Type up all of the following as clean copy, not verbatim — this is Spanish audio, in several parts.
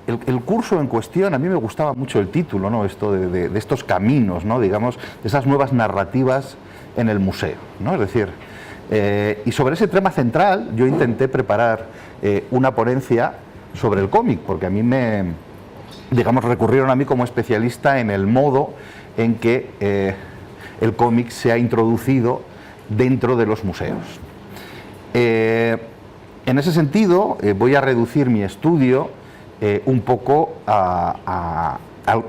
el curso en cuestión, a mí me gustaba mucho el título, ¿no? Esto de estos caminos, ¿no? Digamos, de esas nuevas narrativas en el museo, ¿no? Es decir, y sobre ese tema central yo intenté preparar una ponencia sobre el cómic, porque a mí digamos, recurrieron a mí como especialista en el modo en que el cómic se ha introducido dentro de los museos. En ese sentido, voy a reducir mi estudio un poco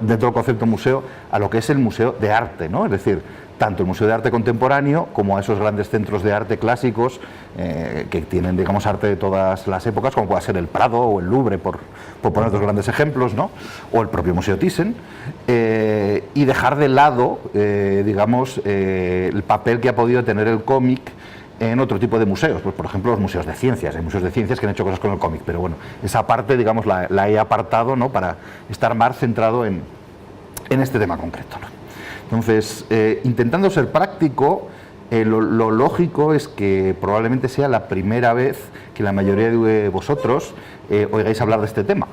dentro del concepto museo a lo que es el museo de arte, ¿no? Es decir, tanto el Museo de Arte Contemporáneo como a esos grandes centros de arte clásicos que tienen, digamos, arte de todas las épocas, como pueda ser el Prado o el Louvre, por poner dos grandes ejemplos, ¿no? O el propio Museo Thyssen, y dejar de lado, digamos, el papel que ha podido tener el cómic en otro tipo de museos, pues por ejemplo los museos de ciencias. Hay museos de ciencias que han hecho cosas con el cómic, pero bueno, esa parte, digamos, la he apartado, ¿no? Para estar más centrado en este tema concreto, ¿no? Entonces, intentando ser práctico, lo lógico es que probablemente sea la primera vez que la mayoría de vosotros oigáis hablar de este tema.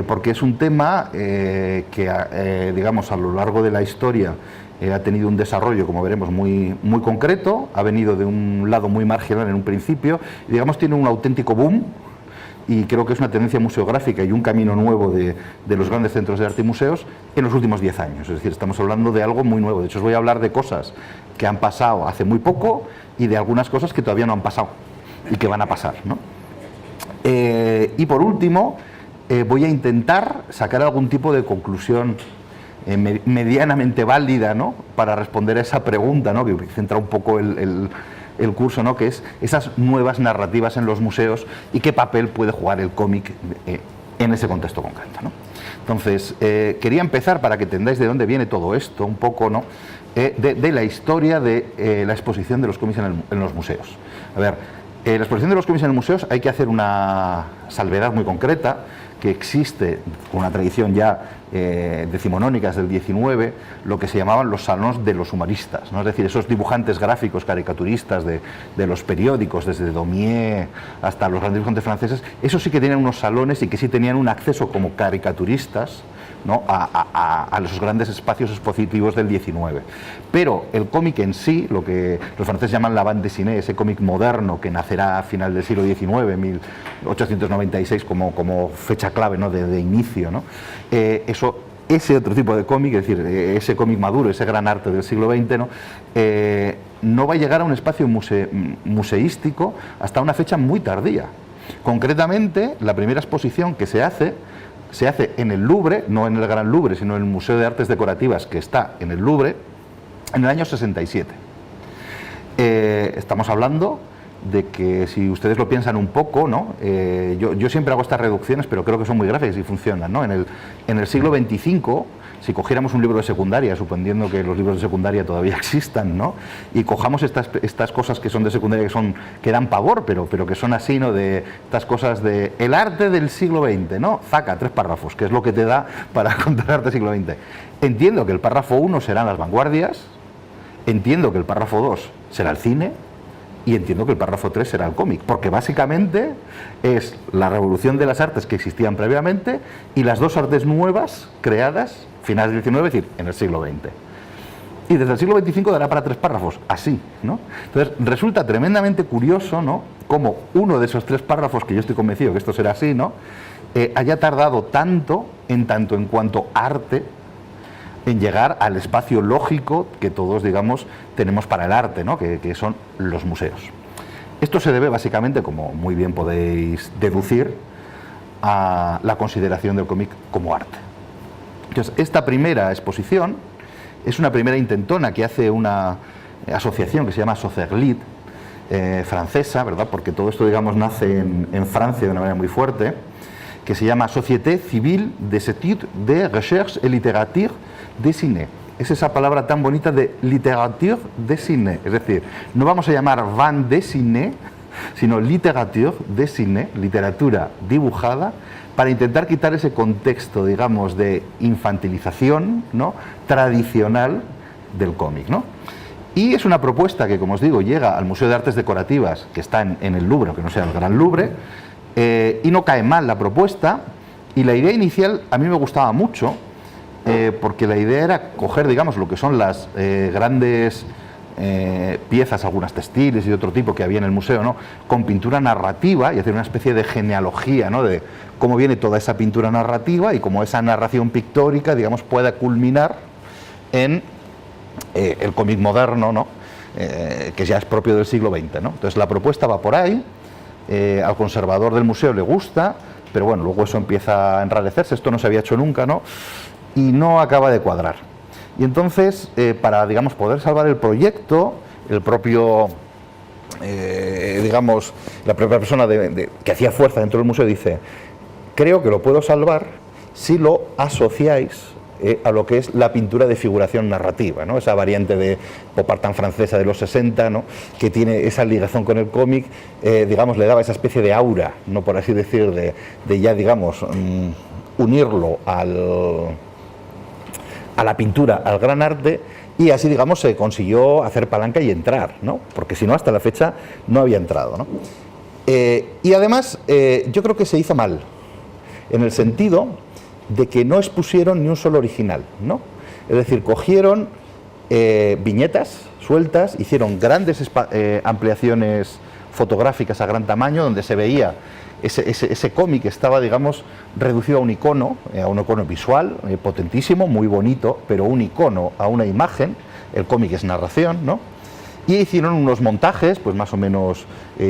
Porque es un tema que, digamos, a lo largo de la historia ha tenido un desarrollo, como veremos, muy concreto, ha venido de un lado muy marginal en un principio, y digamos tiene un auténtico boom, y creo que es una tendencia museográfica y un camino nuevo de los grandes centros de arte y museos en los últimos 10 años, es decir, estamos hablando de algo muy nuevo. De hecho, os voy a hablar de cosas que han pasado hace muy poco y de algunas cosas que todavía no han pasado y que van a pasar, ¿no? Y por último, voy a intentar sacar algún tipo de conclusión medianamente válida, ¿no? Para responder a esa pregunta, ¿no? Que centra un poco el curso, ¿no? Que es esas nuevas narrativas en los museos y qué papel puede jugar el cómic en ese contexto concreto, ¿no? Entonces, quería empezar, para que entendáis de dónde viene todo esto, un poco, ¿no? De la historia de la exposición de los cómics en los museos. A ver, la exposición de los cómics en los museos, hay que hacer una salvedad muy concreta, que existe con una tradición ya decimonónica desde el 19, lo que se llamaban los salones de los humoristas, ¿no? Es decir, esos dibujantes gráficos, caricaturistas de los periódicos, desde Daumier hasta los grandes dibujantes franceses, esos sí que tenían unos salones y que sí tenían un acceso como caricaturistas, ¿no? a los grandes espacios expositivos del 19. Pero el cómic en sí, lo que los franceses llaman la bande dessinée, ese cómic moderno que nacerá a final del siglo XIX, 1896, como fecha clave, ¿no? de inicio, ¿no? Ese otro tipo de cómic, es decir, ese cómic maduro, ese gran arte del siglo XX, ¿no? No va a llegar a un espacio museístico hasta una fecha muy tardía. Concretamente, la primera exposición que se hace en el Louvre, no en el Gran Louvre, sino en el Museo de Artes Decorativas, que está en el Louvre, en el año 67. Estamos hablando de que, si ustedes lo piensan un poco, ¿no? Yo siempre hago estas reducciones, pero creo que son muy gráficas y funcionan, ¿no? En el siglo XXV, si cogiéramos un libro de secundaria, suponiendo que los libros de secundaria todavía existan, ¿no? Y cojamos estas cosas que son de secundaria, que dan pavor, pero que son así, ¿no? De estas cosas de el arte del siglo XX, ¿no? Zaca, 3 párrafos, que es lo que te da para contar arte del siglo XX. Entiendo que el párrafo 1 serán las vanguardias, entiendo que el párrafo 2 será el cine, y entiendo que el párrafo 3 será el cómic, porque básicamente es la revolución de las artes que existían previamente y las dos artes nuevas creadas finales del XIX, es decir, en el siglo XX. Y desde el siglo XXV dará para 3 párrafos, así, ¿no? Entonces, resulta tremendamente curioso, ¿no? Como uno de esos 3 párrafos, que yo estoy convencido que esto será así, ¿no? Haya tardado tanto en cuanto arte, en llegar al espacio lógico que todos, digamos, tenemos para el arte, ¿no? Que son los museos. Esto se debe básicamente, como muy bien podéis deducir, a la consideración del cómic como arte. Entonces, esta primera exposición es una primera intentona que hace una asociación que se llama Socerlit, francesa, ¿verdad? Porque todo esto, digamos, nace en Francia de una manera muy fuerte, que se llama Société Civile des Études de Recherche et Littérature Dessinée. Es esa palabra tan bonita de littérature dessinée, es decir, no vamos a llamar bande dessinée, sino littérature dessinée, literatura dibujada, para intentar quitar ese contexto, digamos, de infantilización, ¿no? Tradicional del cómic, ¿no? Y es una propuesta que, como os digo, llega al Museo de Artes Decorativas, que está en el Louvre, aunque no sea el Gran Louvre, y no cae mal la propuesta, Y la idea inicial a mí me gustaba mucho, porque la idea era coger, digamos, lo que son las grandes piezas, algunas textiles y de otro tipo que había en el museo, ¿no?, con pintura narrativa y hacer una especie de genealogía, ¿no?, de cómo viene toda esa pintura narrativa y cómo esa narración pictórica, digamos, pueda culminar en el cómic moderno, ¿no?, que ya es propio del siglo XX, ¿no? Entonces la propuesta va por ahí, al conservador del museo le gusta, pero bueno, luego eso empieza a enrarecerse, esto no se había hecho nunca, ¿no?, y no acaba de cuadrar. Y entonces, para, digamos, poder salvar el proyecto, el propio, digamos, la propia persona que hacía fuerza dentro del museo dice: creo que lo puedo salvar si lo asociáis a lo que es la pintura de figuración narrativa, ¿no?, esa variante de pop art tan francesa de los 60, ¿no?, que tiene esa ligación con el cómic, digamos, le daba esa especie de aura, no por así decir, de ya, digamos, unirlo a la pintura, al gran arte, y así, digamos, se consiguió hacer palanca y entrar, ¿no?, porque si no, hasta la fecha no había entrado, ¿no? Y además, yo creo que se hizo mal, en el sentido de que no expusieron ni un solo original, ¿no? Es decir, cogieron viñetas sueltas, hicieron grandes ampliaciones fotográficas a gran tamaño, donde se veía ese cómic, estaba, digamos, reducido a un icono visual, potentísimo, muy bonito, pero un icono a una imagen. El cómic es narración, ¿no? Y hicieron unos montajes, pues más o menos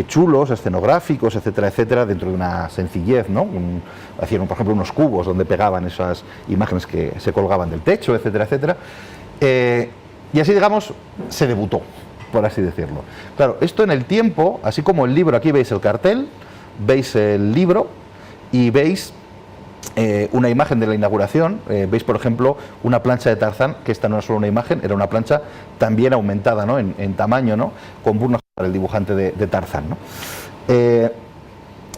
chulos, escenográficos, etcétera, etcétera, dentro de una sencillez, ¿no? Hicieron, por ejemplo, unos cubos donde pegaban esas imágenes que se colgaban del techo, etcétera, etcétera. Y así, digamos, se debutó, por así decirlo. Claro, esto en el tiempo, así como el libro, aquí veis el cartel, veis el libro y veis una imagen de la inauguración, veis, por ejemplo, una plancha de Tarzán, que esta no era solo una imagen, era una plancha también aumentada, ¿no?, en tamaño, ¿no?, con burnos para el dibujante de Tarzán, ¿no?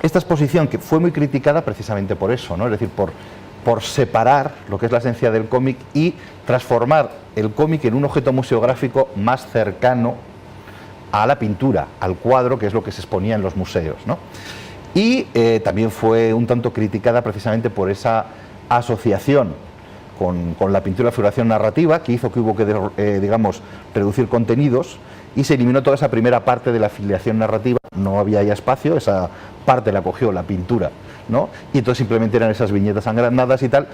Esta exposición, que fue muy criticada precisamente por eso, ¿no?, es decir, por separar lo que es la esencia del cómic y transformar el cómic en un objeto museográfico más cercano a la pintura, al cuadro, que es lo que se exponía en los museos, ¿no? Y también fue un tanto criticada precisamente por esa asociación con la pintura de figuración narrativa, que hizo que hubo que, digamos, reducir contenidos, y se eliminó toda esa primera parte de la filiación narrativa. No había ya espacio, esa parte la cogió la pintura, ¿no?, y entonces simplemente eran esas viñetas agrandadas y tal.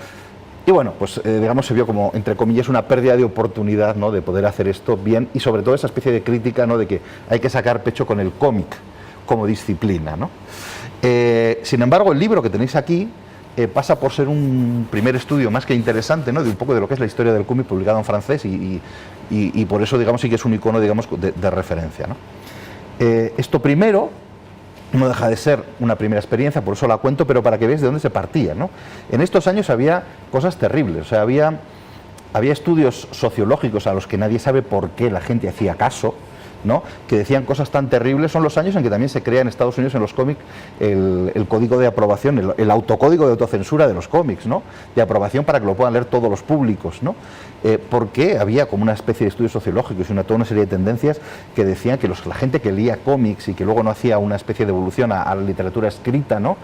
Y bueno, pues digamos, se vio como, entre comillas, una pérdida de oportunidad, ¿no?, de poder hacer esto bien, y sobre todo esa especie de crítica, ¿no?, de que hay que sacar pecho con el cómic como disciplina, ¿no? Sin embargo, el libro que tenéis aquí pasa por ser un primer estudio más que interesante, ¿no?, de un poco de lo que es la historia del cómic publicado en francés, y por eso, digamos, sí que es un icono, digamos, de referencia, ¿no? Esto primero no deja de ser una primera experiencia, por eso la cuento, pero para que veáis de dónde se partía, ¿no? En estos años había cosas terribles, o sea, había estudios sociológicos a los que nadie sabe por qué la gente hacía caso, ¿no?, que decían cosas tan terribles. Son los años en que también se crea en Estados Unidos, en los cómics, el código de aprobación, el autocódigo de autocensura de los cómics, ¿no?, de aprobación para que lo puedan leer todos los públicos, ¿no? Porque había como una especie de estudios sociológicos y toda una serie de tendencias que decían que la gente que leía cómics y que luego no hacía una especie de evolución a la literatura escrita, ¿no?,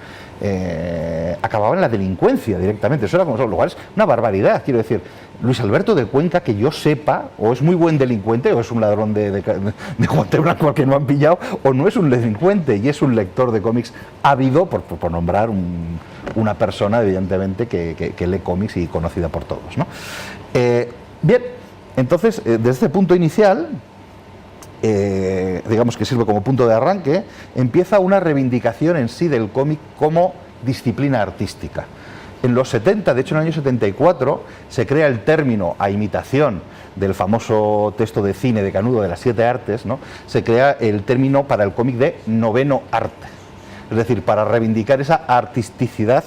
acababa en la delincuencia directamente. Eso era como, lo cual es una barbaridad. Quiero decir, Luis Alberto de Cuenca, que yo sepa, o es muy buen delincuente, o es un ladrón de guante blanco al que no han pillado, o no es un delincuente y es un lector de cómics ávido, por nombrar una persona, evidentemente, que lee cómics y conocida por todos, ¿no? Bien, entonces, desde este punto inicial, digamos que sirve como punto de arranque, empieza una reivindicación en sí del cómic como disciplina artística. En los 70, de hecho en el año 74, se crea el término, a imitación del famoso texto de cine de Canudo de las 7 artes, ¿no?, se crea el término para el cómic de noveno arte, es decir, para reivindicar esa artisticidad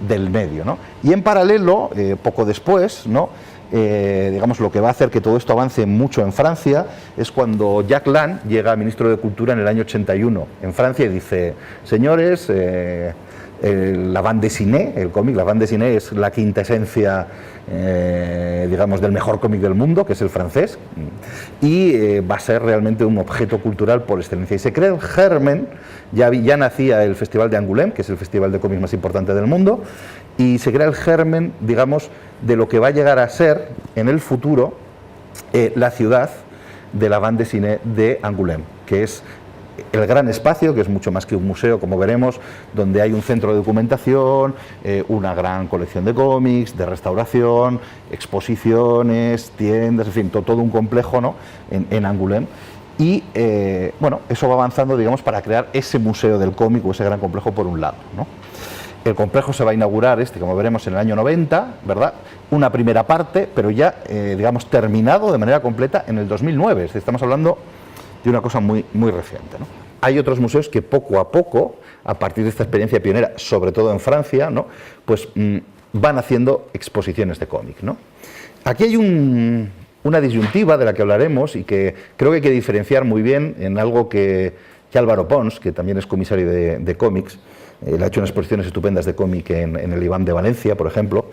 del medio, ¿no? Y en paralelo, poco después, ¿no?, digamos, lo que va a hacer que todo esto avance mucho en Francia es cuando Jack Lang llega ministro de Cultura en el año 81 en Francia y dice: señores, la bande dessinée, el cómic, la bande dessinée es la quinta esencia digamos, del mejor cómic del mundo, que es el francés, y va a ser realmente un objeto cultural por excelencia. Y se crea el germen, ya nacía el Festival de Angoulême, que es el festival de cómic más importante del mundo, y se crea el germen, digamos, de lo que va a llegar a ser en el futuro la ciudad de la bande dessinée de Angoulême, que es el gran espacio, que es mucho más que un museo, como veremos, donde hay un centro de documentación, una gran colección de cómics, de restauración, exposiciones, tiendas, en fin, todo un complejo, ¿no?, en Angoulême. Y bueno, eso va avanzando, digamos, para crear ese museo del cómic o ese gran complejo por un lado, ¿no? El complejo se va a inaugurar, como veremos, en el año 90, ¿verdad? Una primera parte, pero ya, digamos, terminado de manera completa en el 2009. Es decir, estamos hablando de una cosa muy, muy reciente, ¿no? Hay otros museos que poco a poco, a partir de esta experiencia pionera, sobre todo en Francia, ¿no?, pues van haciendo exposiciones de cómic, ¿no? Aquí hay una disyuntiva de la que hablaremos y que creo que hay que diferenciar muy bien en algo que Álvaro Pons, que también es comisario de cómics, él ha hecho unas exposiciones estupendas de cómic en el IBAM de Valencia, por ejemplo.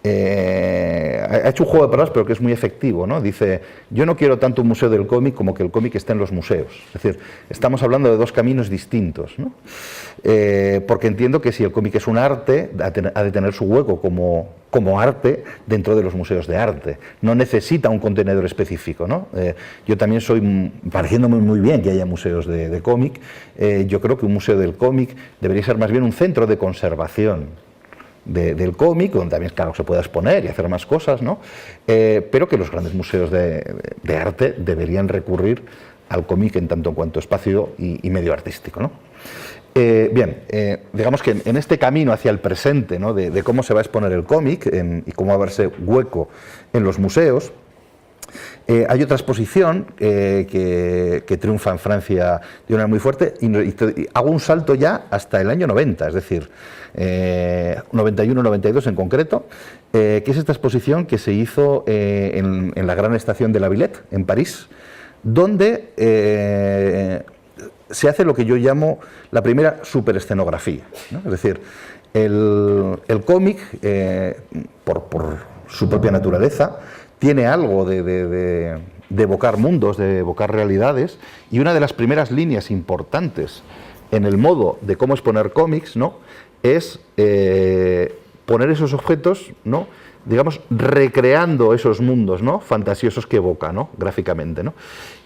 Ha hecho un juego de palabras, pero que es muy efectivo, ¿no? Dice, yo no quiero tanto un museo del cómic como que el cómic esté en los museos. Es decir, estamos hablando de dos caminos distintos, ¿no? Porque entiendo que si el cómic es un arte, ha de tener su hueco como arte dentro de los museos de arte. No necesita un contenedor específico, ¿no? Yo también pareciéndome muy bien que haya museos de cómic, yo creo que un museo del cómic debería ser más bien un centro de conservación del cómic, donde también, claro, se pueda exponer y hacer más cosas, ¿no? Pero que los grandes museos de arte deberían recurrir al cómic en tanto en cuanto espacio y medio artístico, ¿no? Bien, digamos que en este camino hacia el presente, ¿no?, de cómo se va a exponer el cómic y cómo va a verse hueco en los museos, hay otra exposición que triunfa en Francia de una manera muy fuerte y hago un salto ya hasta el año 90, es decir, 91-92 en concreto, que es esta exposición que se hizo en la gran estación de la Villette, en París, donde se hace lo que yo llamo la primera superescenografía, ¿no? Es decir, el cómic, por su propia naturaleza, tiene algo de evocar mundos, de evocar realidades, y una de las primeras líneas importantes en el modo de cómo exponer cómics, ¿no?, es poner esos objetos, ¿no?, digamos, recreando esos mundos, ¿no?, fantasiosos que evoca, ¿no?, gráficamente, ¿no?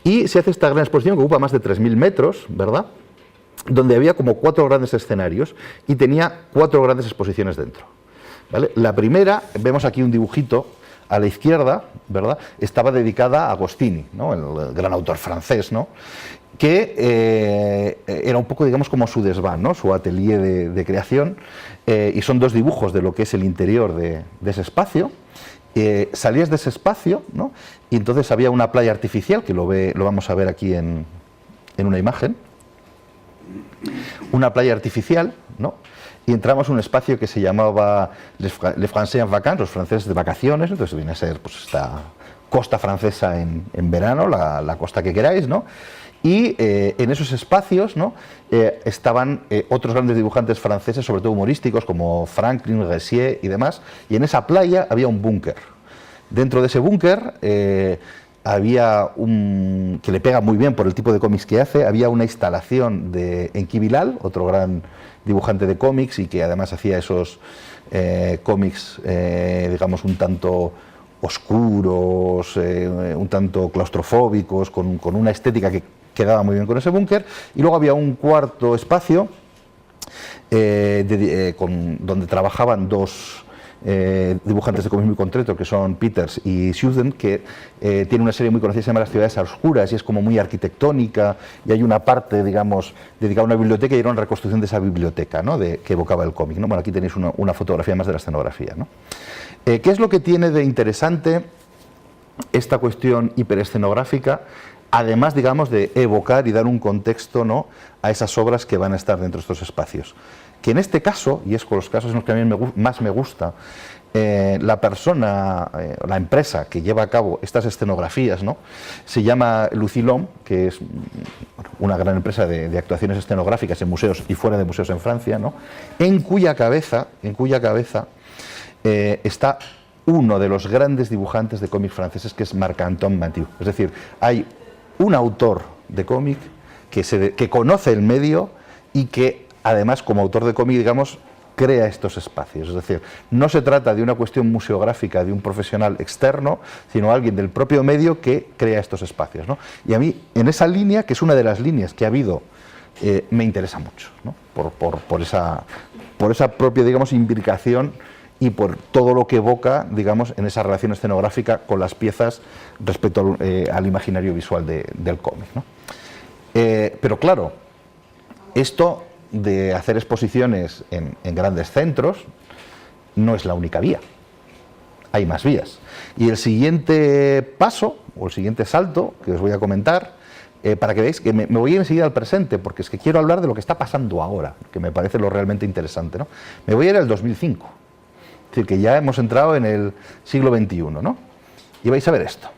Y se hace esta gran exposición que ocupa más de 3.000 metros, ¿verdad?, donde había como 4 grandes escenarios y tenía 4 grandes exposiciones dentro, ¿vale? La primera, vemos aquí un dibujito a la izquierda, ¿verdad?, estaba dedicada a Agostini, ¿no?, el gran autor francés, ¿no?, que era un poco, digamos, como su desván, ¿no?, su atelier de creación, y son 2 dibujos de lo que es el interior de ese espacio. Salías de ese espacio, ¿no?, y entonces había una playa artificial, que lo vamos a ver aquí en una imagen, una playa artificial, ¿no?, y entramos en un espacio que se llamaba Les Français en vacances, los franceses de vacaciones. Entonces viene a ser, pues, esta costa francesa en verano, la costa que queráis, ¿no? Y en esos espacios, ¿no?, estaban otros grandes dibujantes franceses, sobre todo humorísticos, como Franklin, Ressier y demás, y en esa playa había un búnker. Dentro de ese búnker había que le pega muy bien por el tipo de cómics que hace, había una instalación de Enki Bilal, otro gran dibujante de cómics y que además hacía esos cómics, digamos, un tanto oscuros, un tanto claustrofóbicos, con una estética que quedaba muy bien con ese búnker. Y luego había un cuarto espacio donde trabajaban 2 dibujantes de cómics muy concretos, que son Peters y Suden, que tiene una serie muy conocida que se llama Las ciudades oscuras, y es como muy arquitectónica, y hay una parte, digamos, dedicada a una biblioteca, y era una reconstrucción de esa biblioteca, ¿no?, que evocaba el cómic, ¿no? Bueno, aquí tenéis una fotografía más de la escenografía, ¿no? ¿Qué es lo que tiene de interesante esta cuestión hiperescenográfica? Además, digamos, de evocar y dar un contexto, ¿no?, a esas obras que van a estar dentro de estos espacios. Que en este caso, y es con los casos en los que a mí más me gusta, la persona, la empresa que lleva a cabo estas escenografías, ¿no?, se llama Lucilom, que es una gran empresa de actuaciones escenográficas en museos y fuera de museos en Francia, ¿no?, en cuya cabeza está uno de los grandes dibujantes de cómics franceses, que es Marc-Antoine Mathieu. Es decir, hay un autor de cómic que conoce el medio y que además, como autor de cómic, digamos, crea estos espacios. Es decir, no se trata de una cuestión museográfica de un profesional externo, sino alguien del propio medio que crea estos espacios, ¿no? Y a mí, en esa línea, que es una de las líneas que ha habido, me interesa mucho, ¿no? por esa propia, digamos, imbricación y por todo lo que evoca, digamos, en esa relación escenográfica con las piezas respecto al imaginario visual del cómic, ¿no? Pero claro, esto de hacer exposiciones en grandes centros no es la única vía, hay más vías. Y el siguiente paso, o el siguiente salto, que os voy a comentar, para que veáis que me voy a ir enseguida al presente, porque es que quiero hablar de lo que está pasando ahora, que me parece lo realmente interesante, ¿no? Me voy a ir al 2005, es decir, que ya hemos entrado en el siglo XXI, ¿no? Y vais a ver esto.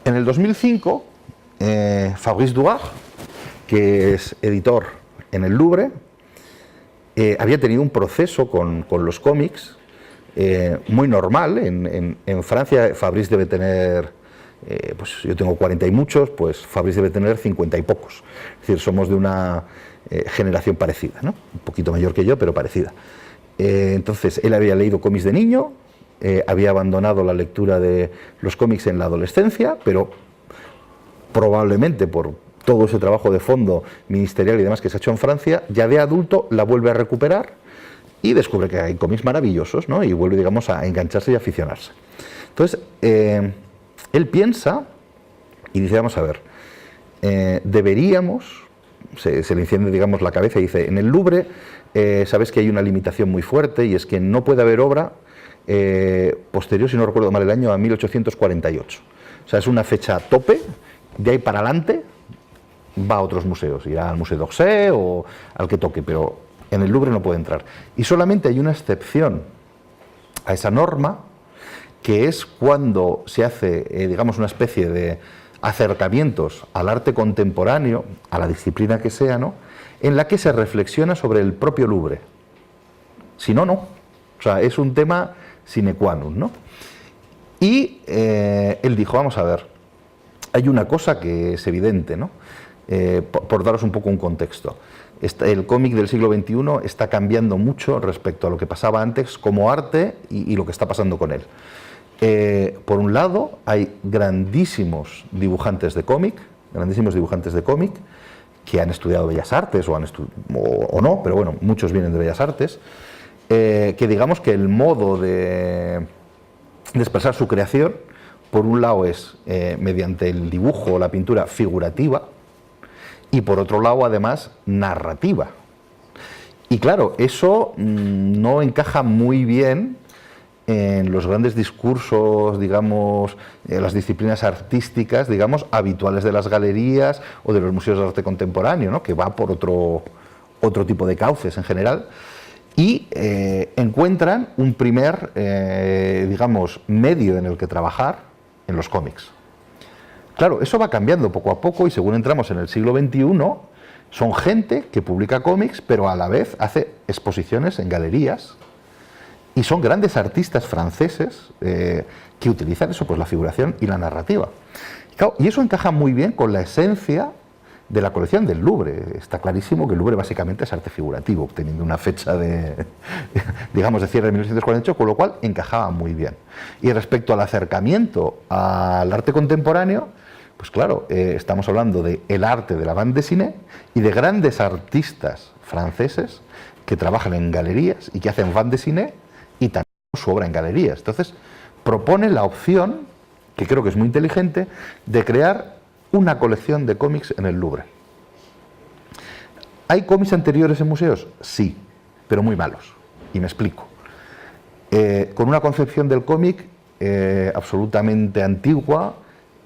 En el 2005, Fabrice Duard, que es editor en el Louvre, había tenido un proceso con los cómics muy normal. En Francia, Fabrice debe tener, pues yo tengo 40 y muchos, pues Fabrice debe tener 50 y pocos. Es decir, somos de una generación parecida, ¿no? Un poquito mayor que yo, pero parecida. Entonces, él había leído cómics de niño, había abandonado la lectura de los cómics en la adolescencia, pero probablemente por todo ese trabajo de fondo ministerial y demás que se ha hecho en Francia, ya de adulto la vuelve a recuperar y descubre que hay cómics maravillosos, ¿no? Y vuelve, digamos, a engancharse y aficionarse. Entonces, él piensa y dice, vamos a ver, deberíamos, se le enciende, digamos, la cabeza y dice, en el Louvre sabes que hay una limitación muy fuerte y es que no puede haber obra posterior, si no recuerdo mal el año, a 1848. O sea, es una fecha tope, de ahí para adelante va a otros museos, irá al Museo d'Orsay o al que toque, pero en el Louvre no puede entrar. Y solamente hay una excepción a esa norma, que es cuando se hace, digamos, una especie de acercamientos al arte contemporáneo, a la disciplina que sea, ¿no?, en la que se reflexiona sobre el propio Louvre. Si no, no. O sea, es un tema sine qua non, ¿no? Y él dijo, vamos a ver, hay una cosa que es evidente, ¿no? Por daros un poco un contexto. El cómic del siglo XXI está cambiando mucho respecto a lo que pasaba antes como arte y lo que está pasando con él. Por un lado, hay grandísimos dibujantes de cómic, que han estudiado Bellas Artes o no, pero bueno, muchos vienen de Bellas Artes, que digamos que el modo de expresar su creación, por un lado es mediante el dibujo o la pintura figurativa, y por otro lado, además, narrativa. Y claro, eso no encaja muy bien en los grandes discursos, digamos, las disciplinas artísticas, digamos, habituales de las galerías o de los museos de arte contemporáneo, ¿no?, que va por otro tipo de cauces en general, y encuentran un primer, digamos, medio en el que trabajar en los cómics. Claro, eso va cambiando poco a poco y según entramos en el siglo XXI, son gente que publica cómics, pero a la vez hace exposiciones en galerías y son grandes artistas franceses que utilizan eso, pues la figuración y la narrativa. Claro, y eso encaja muy bien con la esencia de la colección del Louvre. Está clarísimo que el Louvre básicamente es arte figurativo, teniendo una fecha de, digamos, de cierre de 1948, con lo cual encajaba muy bien. Y respecto al acercamiento al arte contemporáneo, pues claro, estamos hablando del arte de la bande dessinée y de grandes artistas franceses que trabajan en galerías y que hacen bande dessinée y también su obra en galerías. Entonces, propone la opción, que creo que es muy inteligente, de crear una colección de cómics en el Louvre. ¿Hay cómics anteriores en museos? Sí, pero muy malos. Y me explico. Con una concepción del cómic absolutamente antigua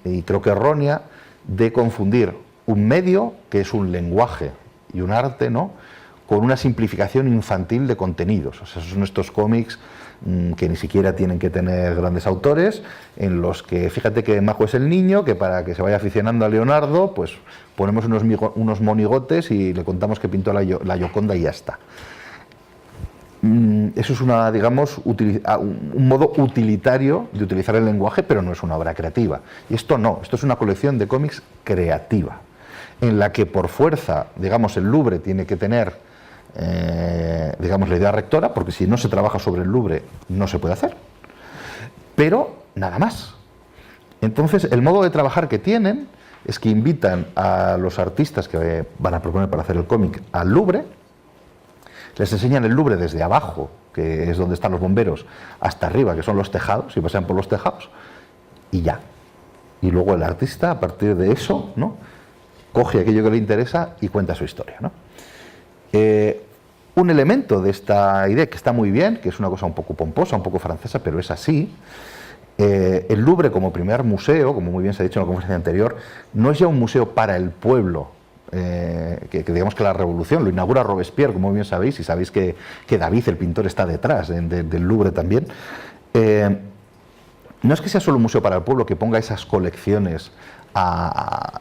y creo que errónea, de confundir un medio, que es un lenguaje y un arte, ¿no?, con una simplificación infantil de contenidos. O sea, son estos cómics que ni siquiera tienen que tener grandes autores, en los que, fíjate que majo es el niño, que para que se vaya aficionando a Leonardo, pues ponemos unos monigotes y le contamos que pintó la Gioconda y ya está. eso es una, digamos, un modo utilitario de utilizar el lenguaje, pero no es una obra creativa. Y esto no, esto es una colección de cómics creativa, en la que por fuerza, digamos, el Louvre tiene que tener, digamos, la idea rectora, porque si no se trabaja sobre el Louvre no se puede hacer, pero nada más. Entonces, el modo de trabajar que tienen es que invitan a los artistas que van a proponer para hacer el cómic al Louvre, les enseñan el Louvre desde abajo, que es donde están los bomberos, hasta arriba, que son los tejados, y pasean por los tejados, y ya. Y luego el artista, a partir de eso, ¿no?, coge aquello que le interesa y cuenta su historia, ¿no? Un elemento de esta idea, que está muy bien, que es una cosa un poco pomposa, un poco francesa, pero es así. El Louvre, como primer museo, como muy bien se ha dicho en la conferencia anterior, no es ya un museo para el pueblo, que digamos que la revolución lo inaugura Robespierre, como muy bien sabéis, y sabéis que David, el pintor, está detrás del Louvre también. No es que sea solo un museo para el pueblo, que ponga esas colecciones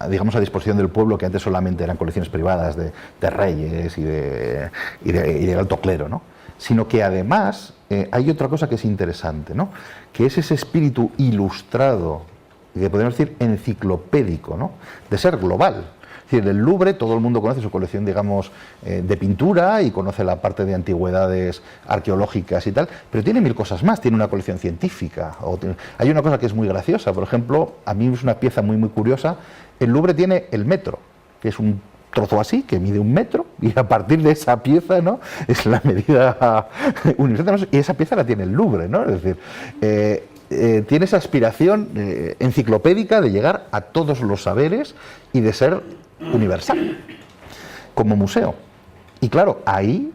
digamos, a disposición del pueblo, que antes solamente eran colecciones privadas de reyes y del alto clero, ¿no?, sino que además hay otra cosa que es interesante, ¿no?, que es ese espíritu ilustrado, que podemos decir enciclopédico, ¿no?, de ser global. Es decir, el Louvre, todo el mundo conoce su colección, digamos, de pintura, y conoce la parte de antigüedades arqueológicas y tal, pero tiene mil cosas más. Tiene una colección científica. Hay una cosa que es muy graciosa, por ejemplo, a mí es una pieza muy, muy curiosa. El Louvre tiene el metro, que es un trozo así, que mide 1 metro, y a partir de esa pieza, ¿no?, es la medida universal, y esa pieza la tiene el Louvre, ¿no? Es decir, tiene esa aspiración enciclopédica de llegar a todos los saberes y de ser universal como museo. Y claro, ahí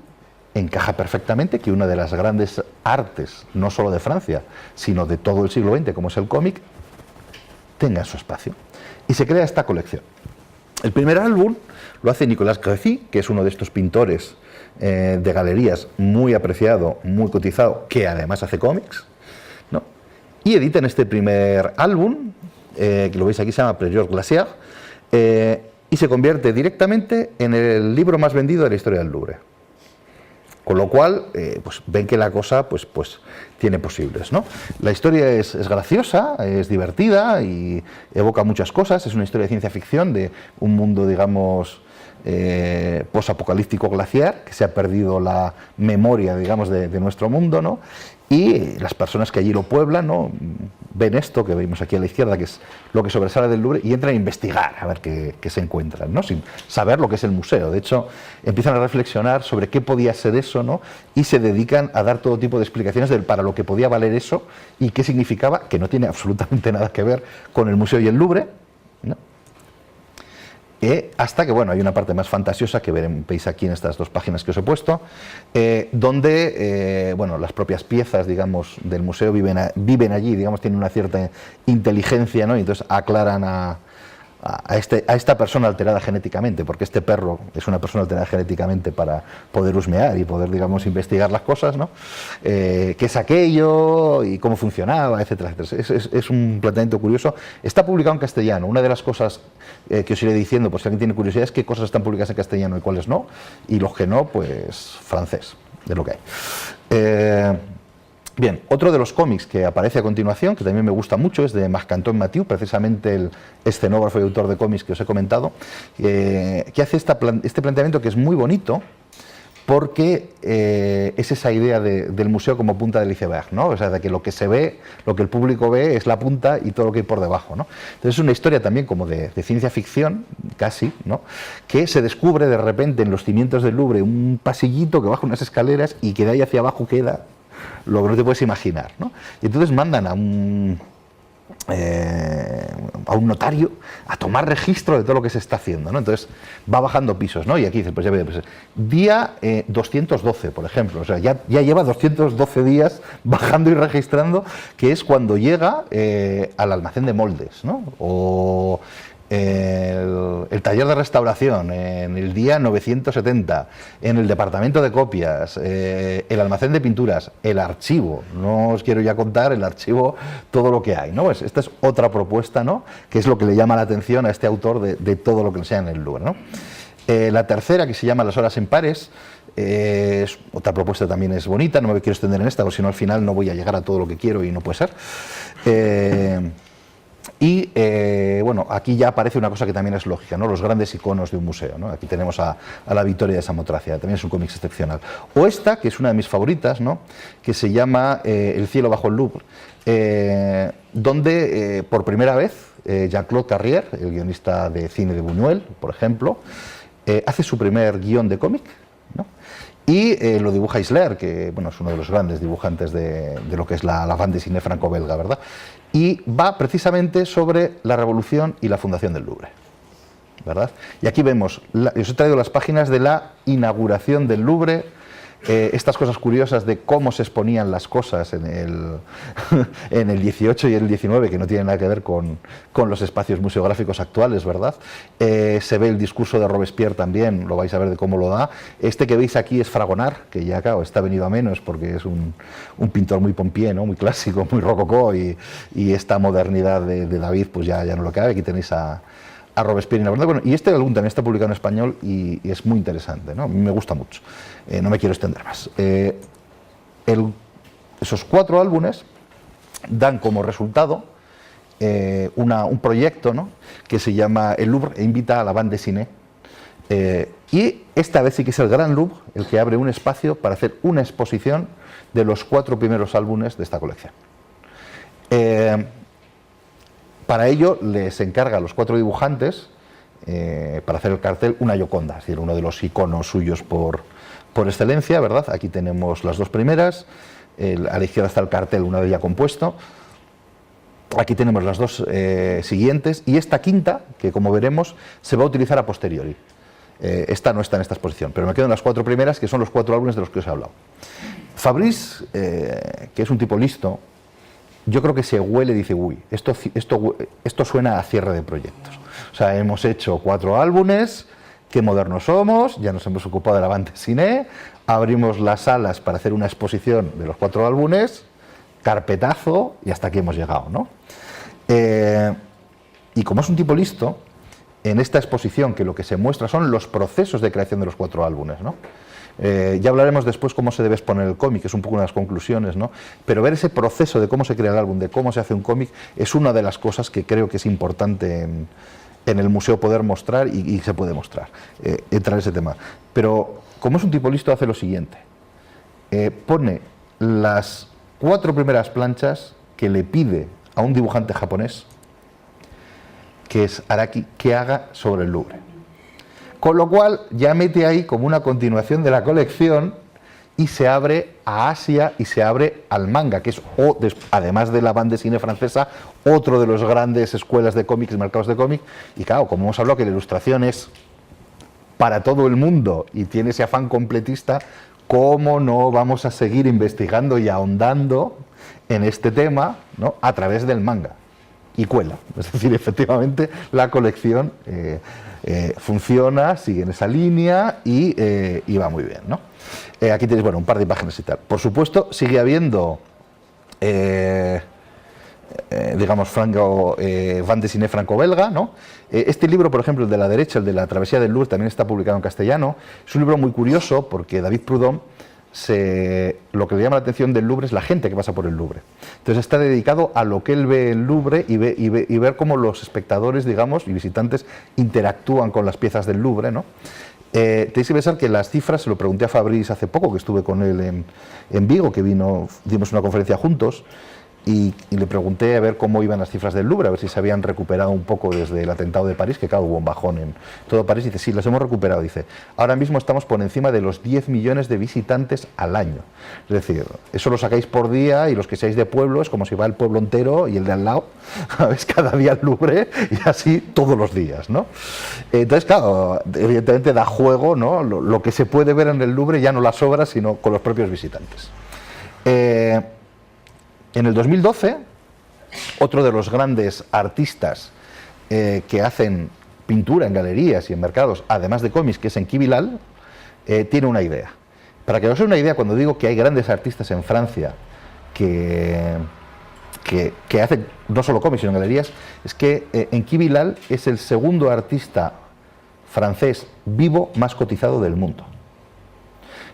encaja perfectamente que una de las grandes artes, no solo de Francia, sino de todo el siglo XX, como es el cómic, tenga su espacio. Y se crea esta colección. El primer álbum lo hace Nicolas Crécy, que es uno de estos pintores de galerías muy apreciado, muy cotizado, que además hace cómics, ¿no? Y editan este primer álbum, que lo veis aquí, se llama Préjures Glaciaires, y se convierte directamente en el libro más vendido de la historia del Louvre. Con lo cual, pues ven que la cosa pues tiene posibles, ¿no? La historia es graciosa, es divertida y evoca muchas cosas. Es una historia de ciencia ficción, de un mundo, digamos, posapocalíptico glaciar, que se ha perdido la memoria, digamos, de nuestro mundo, ¿no? Y las personas que allí lo pueblan, ¿no?, ven esto que vemos aquí a la izquierda, que es lo que sobresale del Louvre, y entran a investigar a ver qué se encuentran, ¿no?, sin saber lo que es el museo. De hecho, empiezan a reflexionar sobre qué podía ser eso, ¿no?, y se dedican a dar todo tipo de explicaciones para lo que podía valer eso y qué significaba, que no tiene absolutamente nada que ver con el museo y el Louvre, ¿no? Hasta que, bueno, hay una parte más fantasiosa que veis aquí en estas 2 páginas que os he puesto, donde, bueno, las propias piezas, digamos, del museo viven allí, digamos, tienen una cierta inteligencia, ¿no?, y entonces aclaran a esta persona alterada genéticamente, porque este perro es una persona alterada genéticamente para poder husmear y poder, digamos, investigar las cosas, ¿no?, qué es aquello y cómo funcionaba, etcétera, etcétera. Es un planteamiento curioso. Está publicado en castellano. Una de las cosas que os iré diciendo, por si alguien tiene curiosidad, es qué cosas están publicadas en castellano y cuáles no, y los que no, pues francés, de lo que hay. Bien, otro de los cómics que aparece a continuación, que también me gusta mucho, es de Marc-Antoine Mathieu, precisamente el escenógrafo y autor de cómics que os he comentado, que hace este planteamiento que es muy bonito, porque es esa idea del museo como punta del iceberg, ¿no? O sea, de que lo que se ve, lo que el público ve es la punta y todo lo que hay por debajo, ¿no? Entonces es una historia también como de ciencia ficción, casi, ¿no?, que se descubre de repente en los cimientos del Louvre un pasillito que baja unas escaleras y que de ahí hacia abajo queda lo que no te puedes imaginar, ¿no? Y entonces mandan a un notario a tomar registro de todo lo que se está haciendo, ¿no? Entonces va bajando pisos, ¿no? Y aquí dice, pues ya ve, pues, día 212, por ejemplo, o sea, ya lleva 212 días bajando y registrando, que es cuando llega al almacén de moldes, ¿no? O el taller de restauración en el día 970, en el departamento de copias, el almacén de pinturas, el archivo. No os quiero ya contar el archivo, todo lo que hay, ¿no? Pues esta es otra propuesta, ¿no?, que es lo que le llama la atención a este autor de todo lo que enseña en el Louvre, ¿no? La tercera, que se llama Las horas en pares, Otra propuesta también es bonita, no me quiero extender en esta, porque si no al final no voy a llegar a todo lo que quiero y no puede ser. Bueno, aquí ya aparece una cosa que también es lógica, ¿no? Los grandes iconos de un museo, ¿no? Aquí tenemos a la Victoria de Samotracia, también es un cómic excepcional. O esta, que es una de mis favoritas, ¿no? Que se llama El cielo bajo el Louvre, donde por primera vez Jean-Claude Carrière, el guionista de cine de Buñuel, por ejemplo, hace su primer guión de cómic, ¿no? Y lo dibuja Isler, que bueno, es uno de los grandes dibujantes de lo que es la bande de cine franco-belga, ¿verdad? Y va precisamente sobre la revolución y la fundación del Louvre, ¿verdad? Y aquí vemos, os he traído las páginas de la inauguración del Louvre, estas cosas curiosas de cómo se exponían las cosas en el 18 y el 19, que no tienen nada que ver con los espacios museográficos actuales, ¿verdad? Se ve el discurso de Robespierre también, lo vais a ver de cómo lo da. Este que veis aquí es Fragonard, que ya claro, está venido a menos porque es un pintor muy pompié, ¿no? Muy clásico, muy rococó, y esta modernidad de David pues ya no lo cabe. Aquí tenéis a Robespierre. Bueno, y este álbum también está publicado en español y es muy interesante, ¿no? A mí me gusta mucho. No me quiero extender más. Esos 4 álbumes dan como resultado un proyecto, ¿no? Que se llama El Louvre e invita a la bande dessinée. Y esta vez sí que es el Gran Louvre el que abre un espacio para hacer una exposición de los 4 primeros álbumes de esta colección. Para ello les encarga a los 4 dibujantes, para hacer el cartel, una Gioconda, es decir, uno de los iconos suyos por excelencia, ¿verdad? Aquí tenemos las 2 primeras, a la izquierda está el cartel, una vez ya compuesto. Aquí tenemos las 2 siguientes, y esta quinta, que como veremos, se va a utilizar a posteriori. Esta no está en esta exposición, pero me quedan las 4 primeras, que son los 4 álbumes de los que os he hablado. Fabrice, que es un tipo listo, yo creo que se huele y dice, uy, esto suena a cierre de proyectos. O sea, hemos hecho 4 álbumes, qué modernos somos, ya nos hemos ocupado de la bande dessinée, abrimos las salas para hacer una exposición de los 4 álbumes, carpetazo, y hasta aquí hemos llegado, ¿no? Y como es un tipo listo, en esta exposición, que lo que se muestra son los procesos de creación de los 4 álbumes, ¿no? Ya hablaremos después cómo se debe exponer el cómic, que es un poco una de las conclusiones, ¿no? Pero ver ese proceso de cómo se crea el álbum, de cómo se hace un cómic, es una de las cosas que creo que es importante en el museo poder mostrar, y se puede mostrar, entrar en ese tema. Pero como es un tipo listo, hace lo siguiente: pone las 4 primeras planchas que le pide a un dibujante japonés, que es Araki, que haga sobre el Louvre. Con lo cual ya mete ahí como una continuación de la colección, y se abre a Asia y se abre al manga, que es, además de la bande dessinée francesa, otro de los grandes escuelas de cómics, mercados de cómic. Y claro, como hemos hablado que la ilustración es para todo el mundo y tiene ese afán completista, ¿cómo no vamos a seguir investigando y ahondando en este tema, ¿no? A través del manga? Y cuela, es decir, efectivamente la colección funciona, sigue en esa línea y va muy bien, ¿no? Aquí tenéis, bueno, un par de imágenes y tal. Por supuesto, sigue habiendo, digamos, bande dessinée franco-belga, ¿no? Este libro, por ejemplo, el de la derecha, el de la travesía del Louvre, también está publicado en castellano. Es un libro muy curioso porque David Prudhomme, lo que le llama la atención del Louvre es la gente que pasa por el Louvre. Entonces está dedicado a lo que él ve en el Louvre y ver cómo los espectadores, digamos, y visitantes interactúan con las piezas del Louvre, ¿no? Tenéis que pensar que las cifras, se lo pregunté a Fabrice hace poco, que estuve con él en Vigo, que vino, dimos una conferencia juntos, y le pregunté a ver cómo iban las cifras del Louvre, a ver si se habían recuperado un poco desde el atentado de París, que claro, hubo un bajón en todo París. Dice, sí, las hemos recuperado. Dice, ahora mismo estamos por encima de los 10 millones de visitantes al año. Es decir, eso lo sacáis por día, y los que seáis de pueblo, es como si va el pueblo entero y el de al lado, ¿sabes? Cada día al Louvre, y así todos los días, ¿no? Entonces, claro, evidentemente da juego, ¿no? Lo que se puede ver en el Louvre, ya no las obras, sino con los propios visitantes. En el 2012, otro de los grandes artistas que hacen pintura en galerías y en mercados, además de cómics, que es Enki Bilal, tiene una idea. Para que os dé una idea, cuando digo que hay grandes artistas en Francia que hacen no solo cómics, sino galerías, es que Enki Bilal es el segundo artista francés vivo más cotizado del mundo.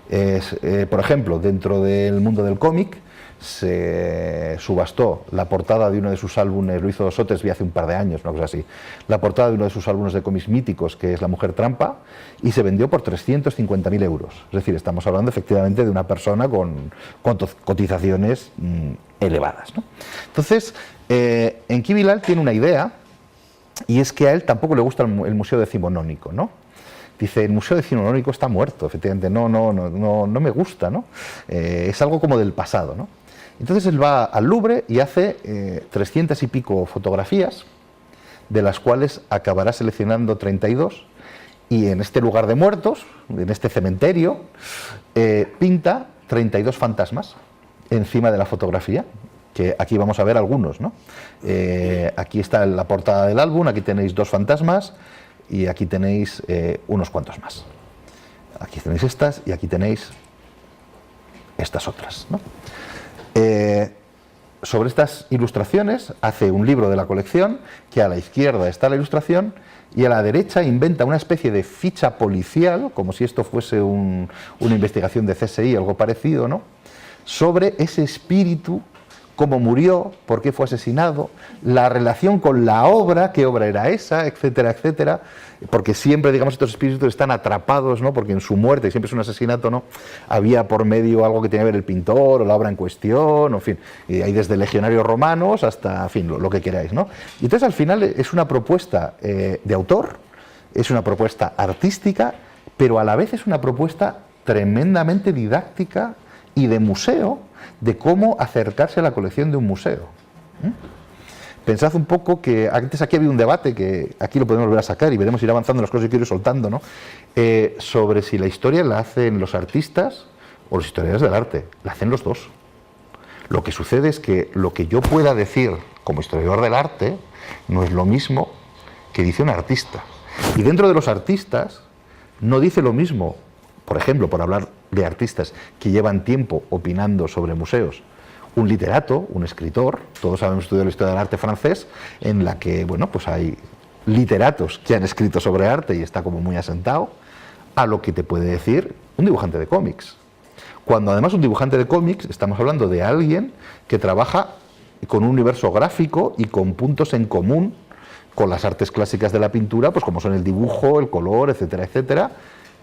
Por ejemplo, dentro del mundo del cómic, se subastó la portada de uno de sus álbumes, lo hizo Sotheby's hace un par de años, una cosa así, la portada de uno de sus álbumes de cómics míticos, que es La Mujer Trampa, y se vendió por 350.000 euros. Es decir, estamos hablando efectivamente de una persona con cotizaciones elevadas, ¿no? Entonces, Enki Bilal tiene una idea, y es que a él tampoco le gusta el museo decimonónico, ¿no? Dice, el museo decimonónico está muerto, efectivamente, no me gusta, ¿no? Es algo como del pasado, ¿no? Entonces él va al Louvre y hace 300 y pico fotografías, de las cuales acabará seleccionando 32, y en este lugar de muertos, en este cementerio, pinta 32 fantasmas encima de la fotografía, que aquí vamos a ver algunos, ¿no? Aquí está la portada del álbum, aquí tenéis 2 fantasmas, y aquí tenéis unos cuantos más. Aquí tenéis estas y aquí tenéis estas otras, ¿no? Sobre estas ilustraciones hace un libro de la colección, que a la izquierda está la ilustración y a la derecha inventa una especie de ficha policial, como si esto fuese una investigación de CSI, algo parecido, ¿no? Sobre ese espíritu, cómo murió, por qué fue asesinado, la relación con la obra, qué obra era esa, etcétera, etcétera, porque siempre, digamos, estos espíritus están atrapados, ¿no? Porque en su muerte, siempre es un asesinato, ¿no? Había por medio algo que tenía que ver el pintor o la obra en cuestión, o en fin, y hay desde legionarios romanos hasta, en fin, lo que queráis, ¿no? Y entonces al final es una propuesta de autor, es una propuesta artística, pero a la vez es una propuesta tremendamente didáctica y de museo, de cómo acercarse a la colección de un museo. Pensad un poco que antes aquí había un debate, que aquí lo podemos volver a sacar y veremos ir avanzando las cosas que quiero ir soltando, ¿no? Sobre si la historia la hacen los artistas o los historiadores del arte. La hacen los dos. Lo que sucede es que lo que yo pueda decir como historiador del arte no es lo mismo que dice un artista. Y dentro de los artistas no dice lo mismo, por ejemplo, por hablar de artistas que llevan tiempo opinando sobre museos, un literato, un escritor. Todos habíamos estudiado la historia del arte francés, en la que, bueno, pues hay literatos que han escrito sobre arte y está como muy asentado, a lo que te puede decir un dibujante de cómics. Cuando además un dibujante de cómics, estamos hablando de alguien que trabaja con un universo gráfico y con puntos en común con las artes clásicas de la pintura, pues como son el dibujo, el color, etcétera, etcétera,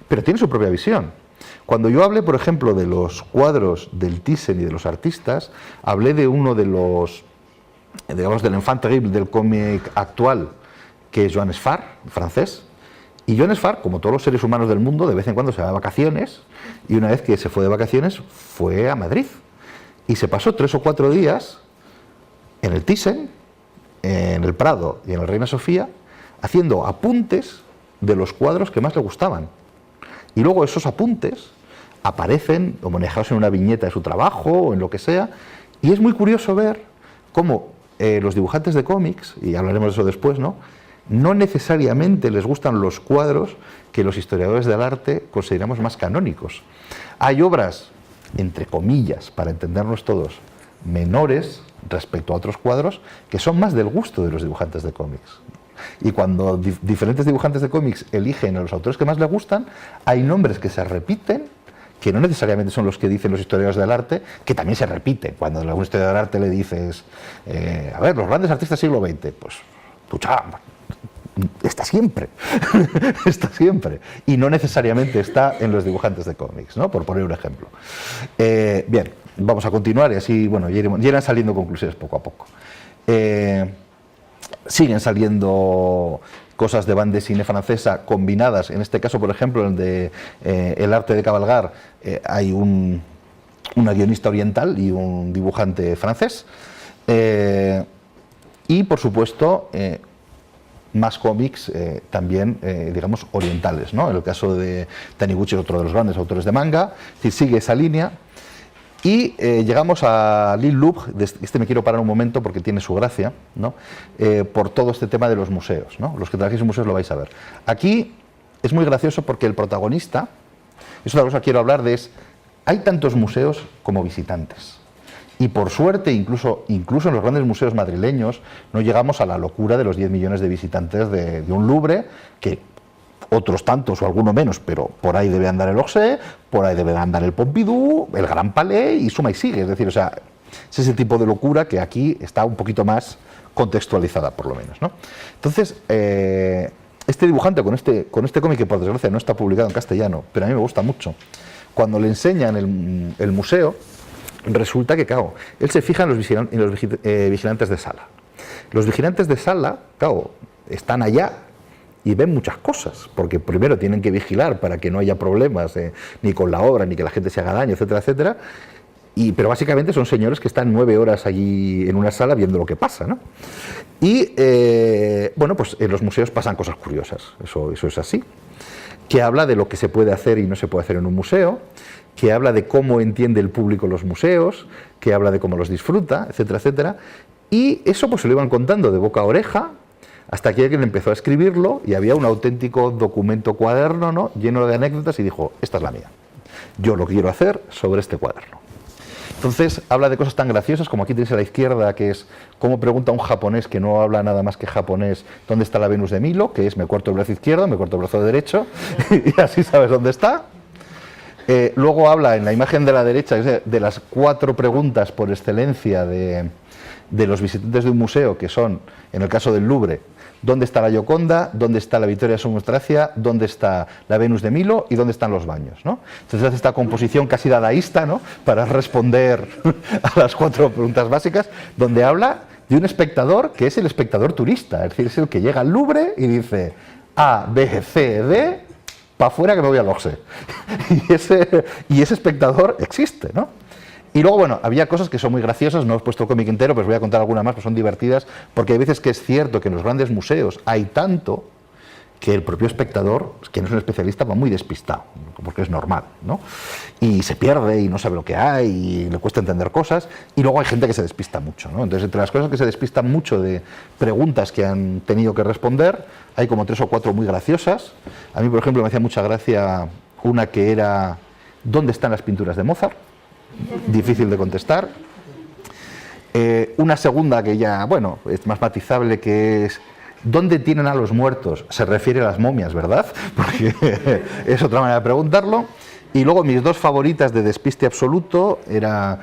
pero tiene su propia visión. Cuando yo hablé, por ejemplo, de los cuadros del Thyssen y de los artistas, hablé de uno de los, digamos, del enfant terrible del cómic actual, que es Joan Sfar, francés. Y Joan Sfar, como todos los seres humanos del mundo, de vez en cuando se va de vacaciones, y una vez que se fue de vacaciones, fue a Madrid. Y se pasó 3 o 4 días en el Thyssen, en el Prado y en el Reina Sofía, haciendo apuntes de los cuadros que más le gustaban. Y luego esos apuntes aparecen o manejados en una viñeta de su trabajo o en lo que sea, y es muy curioso ver cómo los dibujantes de cómics, y hablaremos de eso después, ¿no? No necesariamente les gustan los cuadros que los historiadores del arte consideramos más canónicos. Hay obras, entre comillas, para entendernos todos, menores respecto a otros cuadros que son más del gusto de los dibujantes de cómics. Y cuando diferentes dibujantes de cómics eligen a los autores que más les gustan, hay nombres que se repiten, que no necesariamente son los que dicen los historiadores del arte, que también se repiten. Cuando a algún historiador del arte le dices, a ver, los grandes artistas del siglo XX, pues, Duchamp, está siempre, está siempre. Y no necesariamente está en los dibujantes de cómics, ¿no? Por poner un ejemplo. Bien, vamos a continuar y así, bueno, ya irán saliendo conclusiones poco a poco. Siguen saliendo cosas de banda de cine francesa combinadas. En este caso, por ejemplo, el de El arte de cabalgar, hay una guionista oriental y un dibujante francés. Y, por supuesto, más cómics también, digamos, orientales, ¿no? En el caso de Taniguchi, otro de los grandes autores de manga, sigue esa línea. Y llegamos a L'Île Louvre. Este me quiero parar un momento porque tiene su gracia, ¿no? Por todo este tema de los museos, ¿no? Los que trabajéis en museos lo vais a ver. Aquí es muy gracioso porque el protagonista, es otra cosa que quiero hablar de, hay tantos museos como visitantes. Y por suerte, incluso en los grandes museos madrileños, no llegamos a la locura de los 10 millones de visitantes de un Louvre, que otros tantos o alguno menos, pero por ahí debe andar el Orsay, por ahí debe andar el Pompidou, el Gran Palais y suma y sigue. Es decir, o sea, es ese tipo de locura que aquí está un poquito más contextualizada, por lo menos, ¿no? Entonces, este dibujante con este cómic, que por desgracia no está publicado en castellano, pero a mí me gusta mucho, cuando le enseñan el museo, resulta que, claro, él se fija en los vigilantes de sala. Los vigilantes de sala, claro, están allá y ven muchas cosas, porque primero tienen que vigilar para que no haya problemas ni con la obra, ni que la gente se haga daño, etcétera, etcétera. Pero básicamente son señores que están 9 horas allí en una sala viendo lo que pasa, ¿no? Y, bueno, pues en los museos pasan cosas curiosas, eso es así. Que habla de lo que se puede hacer y no se puede hacer en un museo, que habla de cómo entiende el público los museos, que habla de cómo los disfruta, etcétera, etcétera. Y eso pues se lo iban contando de boca a oreja, hasta que alguien empezó a escribirlo y había un auténtico documento cuaderno, ¿no?, lleno de anécdotas, y dijo, esta es la mía, yo lo quiero hacer sobre este cuaderno. Entonces habla de cosas tan graciosas como aquí tenéis a la izquierda, que es cómo pregunta un japonés que no habla nada más que japonés dónde está la Venus de Milo, que es me corto el brazo izquierdo, me corto el brazo derecho, y así sabes dónde está. Luego habla en la imagen de la derecha de las 4 preguntas por excelencia de los visitantes de un museo, que son, en el caso del Louvre, ¿dónde está la Gioconda? ¿Dónde está la Victoria Sumostracia? ¿Dónde está la Venus de Milo? ¿Y dónde están los baños? ¿No? Entonces hace esta composición casi dadaísta, ¿no?, para responder a las 4 preguntas básicas, donde habla de un espectador que es el espectador turista, es decir, es el que llega al Louvre y dice A, B, C, D, para afuera que me voy al Orsay. Y ese espectador existe, ¿no? Y luego, bueno, había cosas que son muy graciosas, no os he puesto el cómic entero, pero os voy a contar algunas más, pues son divertidas, porque hay veces que es cierto que en los grandes museos hay tanto que el propio espectador, que no es un especialista, va muy despistado, porque es normal, ¿no? Y se pierde y no sabe lo que hay y le cuesta entender cosas, y luego hay gente que se despista mucho, ¿no? Entonces, entre las cosas que se despistan mucho de preguntas que han tenido que responder, hay como 3 o 4 muy graciosas. A mí, por ejemplo, me hacía mucha gracia una que era ¿dónde están las pinturas de Mozart? Difícil de contestar. Una segunda que ya, bueno, es más matizable, que es ¿dónde tienen a los muertos? Se refiere a las momias, ¿verdad? Porque es otra manera de preguntarlo. Y luego mis 2 favoritas de despiste absoluto era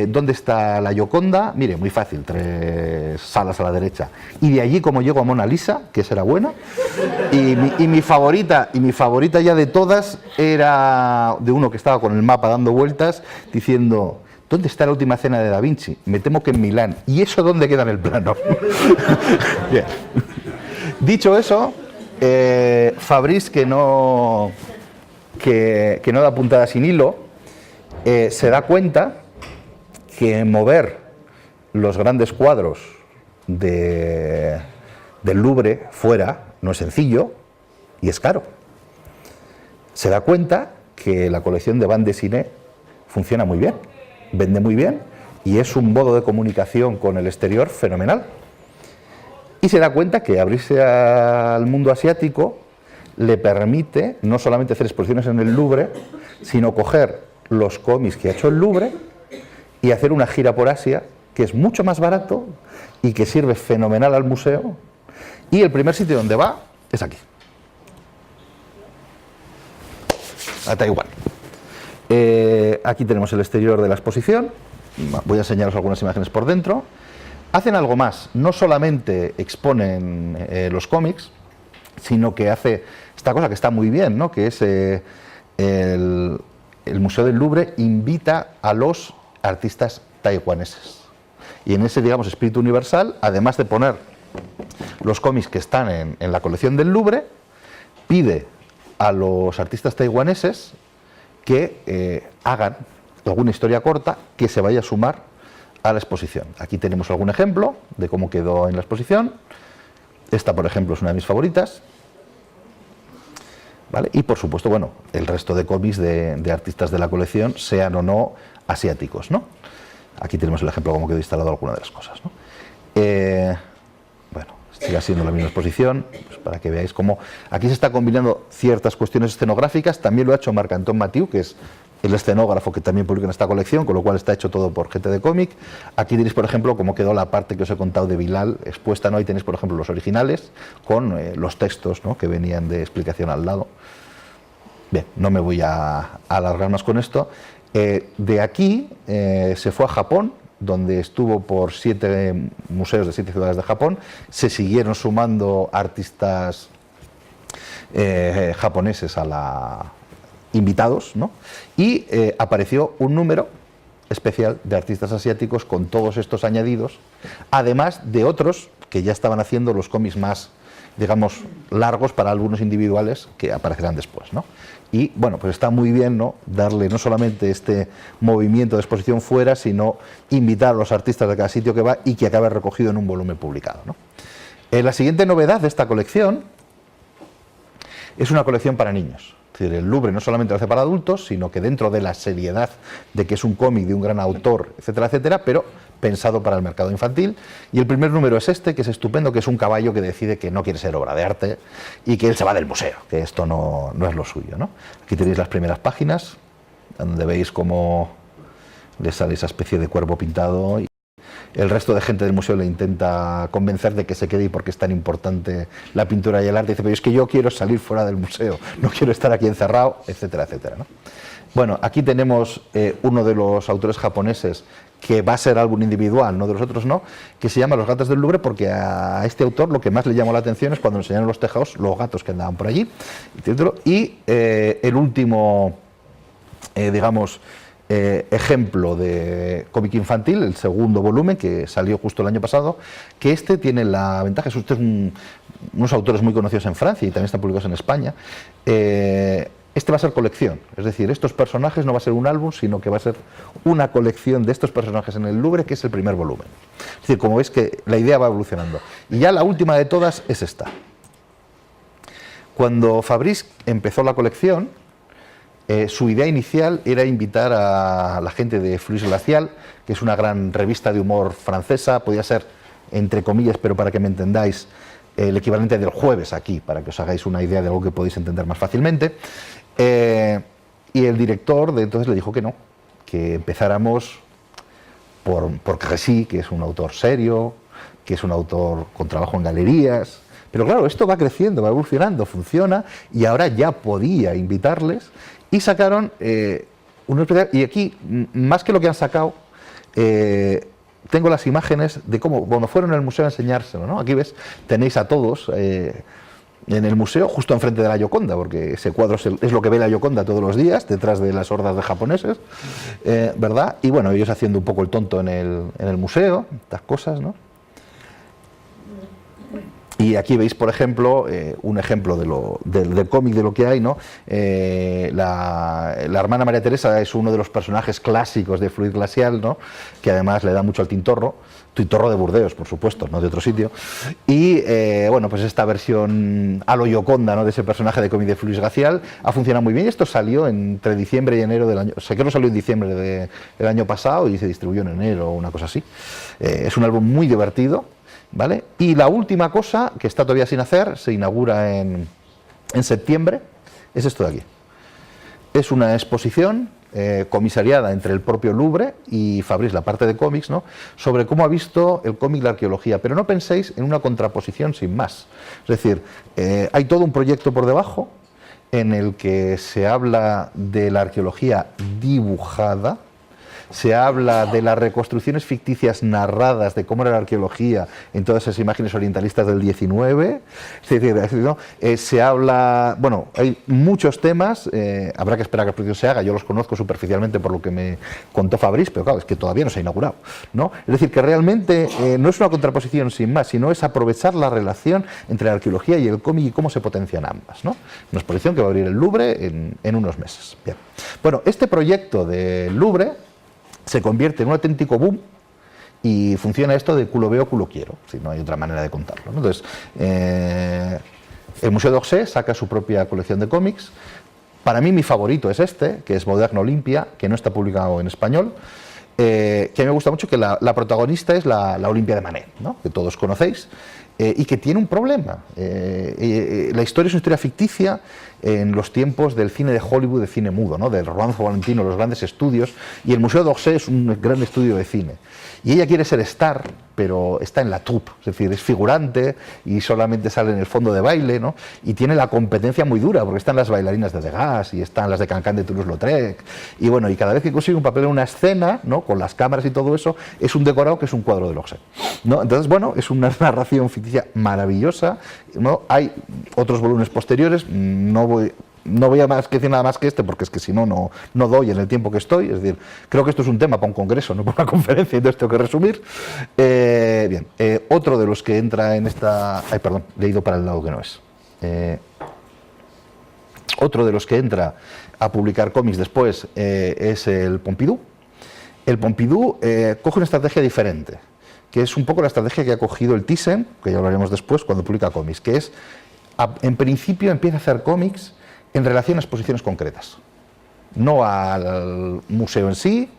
¿dónde está la Gioconda? Mire, muy fácil, 3 salas a la derecha. Y de allí cómo llego a Mona Lisa, que esa era buena. Y mi favorita ya de todas era de uno que estaba con el mapa dando vueltas diciendo ¿dónde está la última cena de Da Vinci? Me temo que en Milán. ¿Y eso dónde queda en el plano? Bien. Dicho eso, Fabrice, que no da puntada sin hilo, se da cuenta que mover los grandes cuadros del Louvre fuera no es sencillo y es caro. Se da cuenta que la colección de Bande Siné funciona muy bien, vende muy bien y es un modo de comunicación con el exterior fenomenal. Y se da cuenta que abrirse al mundo asiático le permite no solamente hacer exposiciones en el Louvre, sino coger los cómics que ha hecho el Louvre y hacer una gira por Asia, que es mucho más barato y que sirve fenomenal al museo. Y el primer sitio donde va es aquí, a Taiwán. Aquí tenemos el exterior de la exposición. Voy a enseñaros algunas imágenes por dentro. Hacen algo más, no solamente exponen los cómics, sino que hace esta cosa que está muy bien, ¿no?, que es el Museo del Louvre invita a los artistas taiwaneses. Y en ese, digamos, espíritu universal, además de poner los cómics que están en la colección del Louvre, pide a los artistas taiwaneses que hagan alguna historia corta que se vaya a sumar a la exposición. Aquí tenemos algún ejemplo de cómo quedó en la exposición. Esta, por ejemplo, es una de mis favoritas. ¿Vale? Y por supuesto, bueno, el resto de cómics de artistas de la colección, sean o no asiáticos, ¿no? Aquí tenemos el ejemplo de cómo quedó instalado alguna de las cosas, ¿no? Bueno, siga siendo la misma exposición, pues para que veáis cómo aquí se está combinando ciertas cuestiones escenográficas. También lo ha hecho Marc-Antoine Mathieu, que es el escenógrafo que también publica en esta colección, con lo cual está hecho todo por gente de cómic. Aquí tenéis, por ejemplo, cómo quedó la parte que os he contado de Bilal expuesta, ¿no? Ahí tenéis, por ejemplo, los originales con los textos, ¿no?, que venían de explicación al lado. Bien, no me voy a alargar más con esto. De aquí se fue a Japón, donde estuvo por 7 museos de 7 ciudades de Japón. Se siguieron sumando artistas japoneses invitados, ¿no? Y apareció un número especial de artistas asiáticos con todos estos añadidos, además de otros que ya estaban haciendo los cómics más, digamos, largos para algunos individuales que aparecerán después, ¿no? Y bueno, pues está muy bien, ¿no?, darle no solamente este movimiento de exposición fuera, sino invitar a los artistas de cada sitio que va y que acabe recogido en un volumen publicado, ¿no? La siguiente novedad de esta colección es una colección para niños. Es decir, el Louvre no solamente lo hace para adultos, sino que dentro de la seriedad de que es un cómic de un gran autor, etcétera, etcétera, pero pensado para el mercado infantil. Y el primer número es este, que es estupendo, que es un caballo que decide que no quiere ser obra de arte y que él se va del museo, que esto no es lo suyo, ¿no? Aquí tenéis las primeras páginas, donde veis cómo le sale esa especie de cuervo pintado. El resto de gente del museo le intenta convencer de que se quede y porque es tan importante la pintura y el arte. Dice, pero es que yo quiero salir fuera del museo, no quiero estar aquí encerrado, etcétera, etcétera, ¿no? Bueno, aquí tenemos uno de los autores japoneses que va a ser álbum individual, no de los otros no, que se llama Los gatos del Louvre, porque a este autor lo que más le llamó la atención es cuando enseñaron los tejados los gatos que andaban por allí. Y el último, digamos, ejemplo de cómic infantil, el segundo volumen, que salió justo el año pasado, que este tiene la ventaja, es unos autores muy conocidos en Francia y también están publicados en España. Este va a ser colección, es decir, estos personajes no va a ser un álbum, sino que va a ser una colección de estos personajes en el Louvre, que es el primer volumen. Es decir, como veis que la idea va evolucionando. Y ya la última de todas es esta. Cuando Fabrice empezó la colección, su idea inicial era invitar a la gente de Fluix Glacial, que es una gran revista de humor francesa, podía ser, entre comillas, pero para que me entendáis, el equivalente del Jueves aquí, para que os hagáis una idea de algo que podéis entender más fácilmente. Y el director de entonces le dijo que no, que empezáramos por Crécy, que es un autor serio, que es un autor con trabajo en galerías. Pero claro, esto va creciendo, va evolucionando, funciona, y ahora ya podía invitarles, y sacaron un especial. Y aquí, más que lo que han sacado, tengo las imágenes de cómo, cuando fueron al museo a enseñárselo, ¿no? Aquí ves, tenéis a todos en el museo, justo enfrente de la Gioconda, porque ese cuadro es lo que ve la Gioconda todos los días, detrás de las hordas de japoneses, ¿verdad? Y bueno, ellos haciendo un poco el tonto en el museo, estas cosas, ¿no? Y aquí veis, por ejemplo, un ejemplo del cómic de lo que hay, ¿no? La hermana María Teresa es uno de los personajes clásicos de Fluix Glacial, ¿no?, que además le da mucho al Tintorro de Burdeos, por supuesto, no de otro sitio. Y bueno, pues esta versión a lo Gioconda, ¿no?, de ese personaje de cómic de Fluix Glacial ha funcionado muy bien. Esto salió entre diciembre y enero del año, sé que no salió en diciembre del año pasado y se distribuyó en enero o una cosa así. Es un álbum muy divertido, ¿vale? Y la última cosa, que está todavía sin hacer, se inaugura en septiembre, es esto de aquí. Es una exposición comisariada entre el propio Louvre y Fabrice, la parte de cómics, ¿no?, sobre cómo ha visto el cómic la arqueología. Pero no penséis en una contraposición sin más. Es decir, hay todo un proyecto por debajo en el que se habla de la arqueología dibujada, se habla de las reconstrucciones ficticias narradas de cómo era la arqueología en todas esas imágenes orientalistas del 19, es decir, ¿no? Se habla, bueno, hay muchos temas, habrá que esperar que el proyecto se haga, yo los conozco superficialmente por lo que me contó Fabrice, pero claro, es que todavía no se ha inaugurado, ¿no? Es decir, que realmente no es una contraposición sin más, sino es aprovechar la relación entre la arqueología y el cómic y cómo se potencian ambas, ¿no? Una exposición que va a abrir el Louvre en unos meses. Bien. Bueno, este proyecto del Louvre se convierte en un auténtico boom y funciona esto de culo veo, culo quiero, si no hay otra manera de contarlo, ¿no? Entonces, el Museo d'Orsay saca su propia colección de cómics. Para mí mi favorito es este, que es Modern Olympia, que no está publicado en español, que a mí me gusta mucho, que la protagonista es la Olimpia de Manet, ¿no?, que todos conocéis. y que tiene un problema. La historia es una historia ficticia en los tiempos del cine de Hollywood, de cine mudo, ¿no? Del Rodolfo Valentino, los grandes estudios, y el Museo d'Orsay es un gran estudio de cine. Y ella quiere ser star, pero está en la troupe, es decir, es figurante y solamente sale en el fondo de baile, ¿no? Y tiene la competencia muy dura, porque están las bailarinas de Degas y están las de Cancan de Toulouse-Lautrec, y bueno, y cada vez que consigue un papel en una escena, ¿no? Con las cámaras y todo eso, es un decorado que es un cuadro de L'Orsay, ¿no? Entonces, bueno, es una narración ficticia maravillosa, ¿no? Hay otros volúmenes posteriores, no voy a decir nada más que este, porque es que si no, no doy en el tiempo que estoy. Es decir, creo que esto es un tema para un congreso, no para una conferencia, entonces tengo que resumir. Bien, otro de los que entra en esta... Ay, perdón, le he ido para el lado que no es. Otro de los que entra a publicar cómics después es el Pompidou. El Pompidou coge una estrategia diferente, que es un poco la estrategia que ha cogido el Thyssen, que ya hablaremos después, cuando publica cómics, que es, en principio, empieza a hacer cómics en relación a exposiciones concretas, no al museo en sí,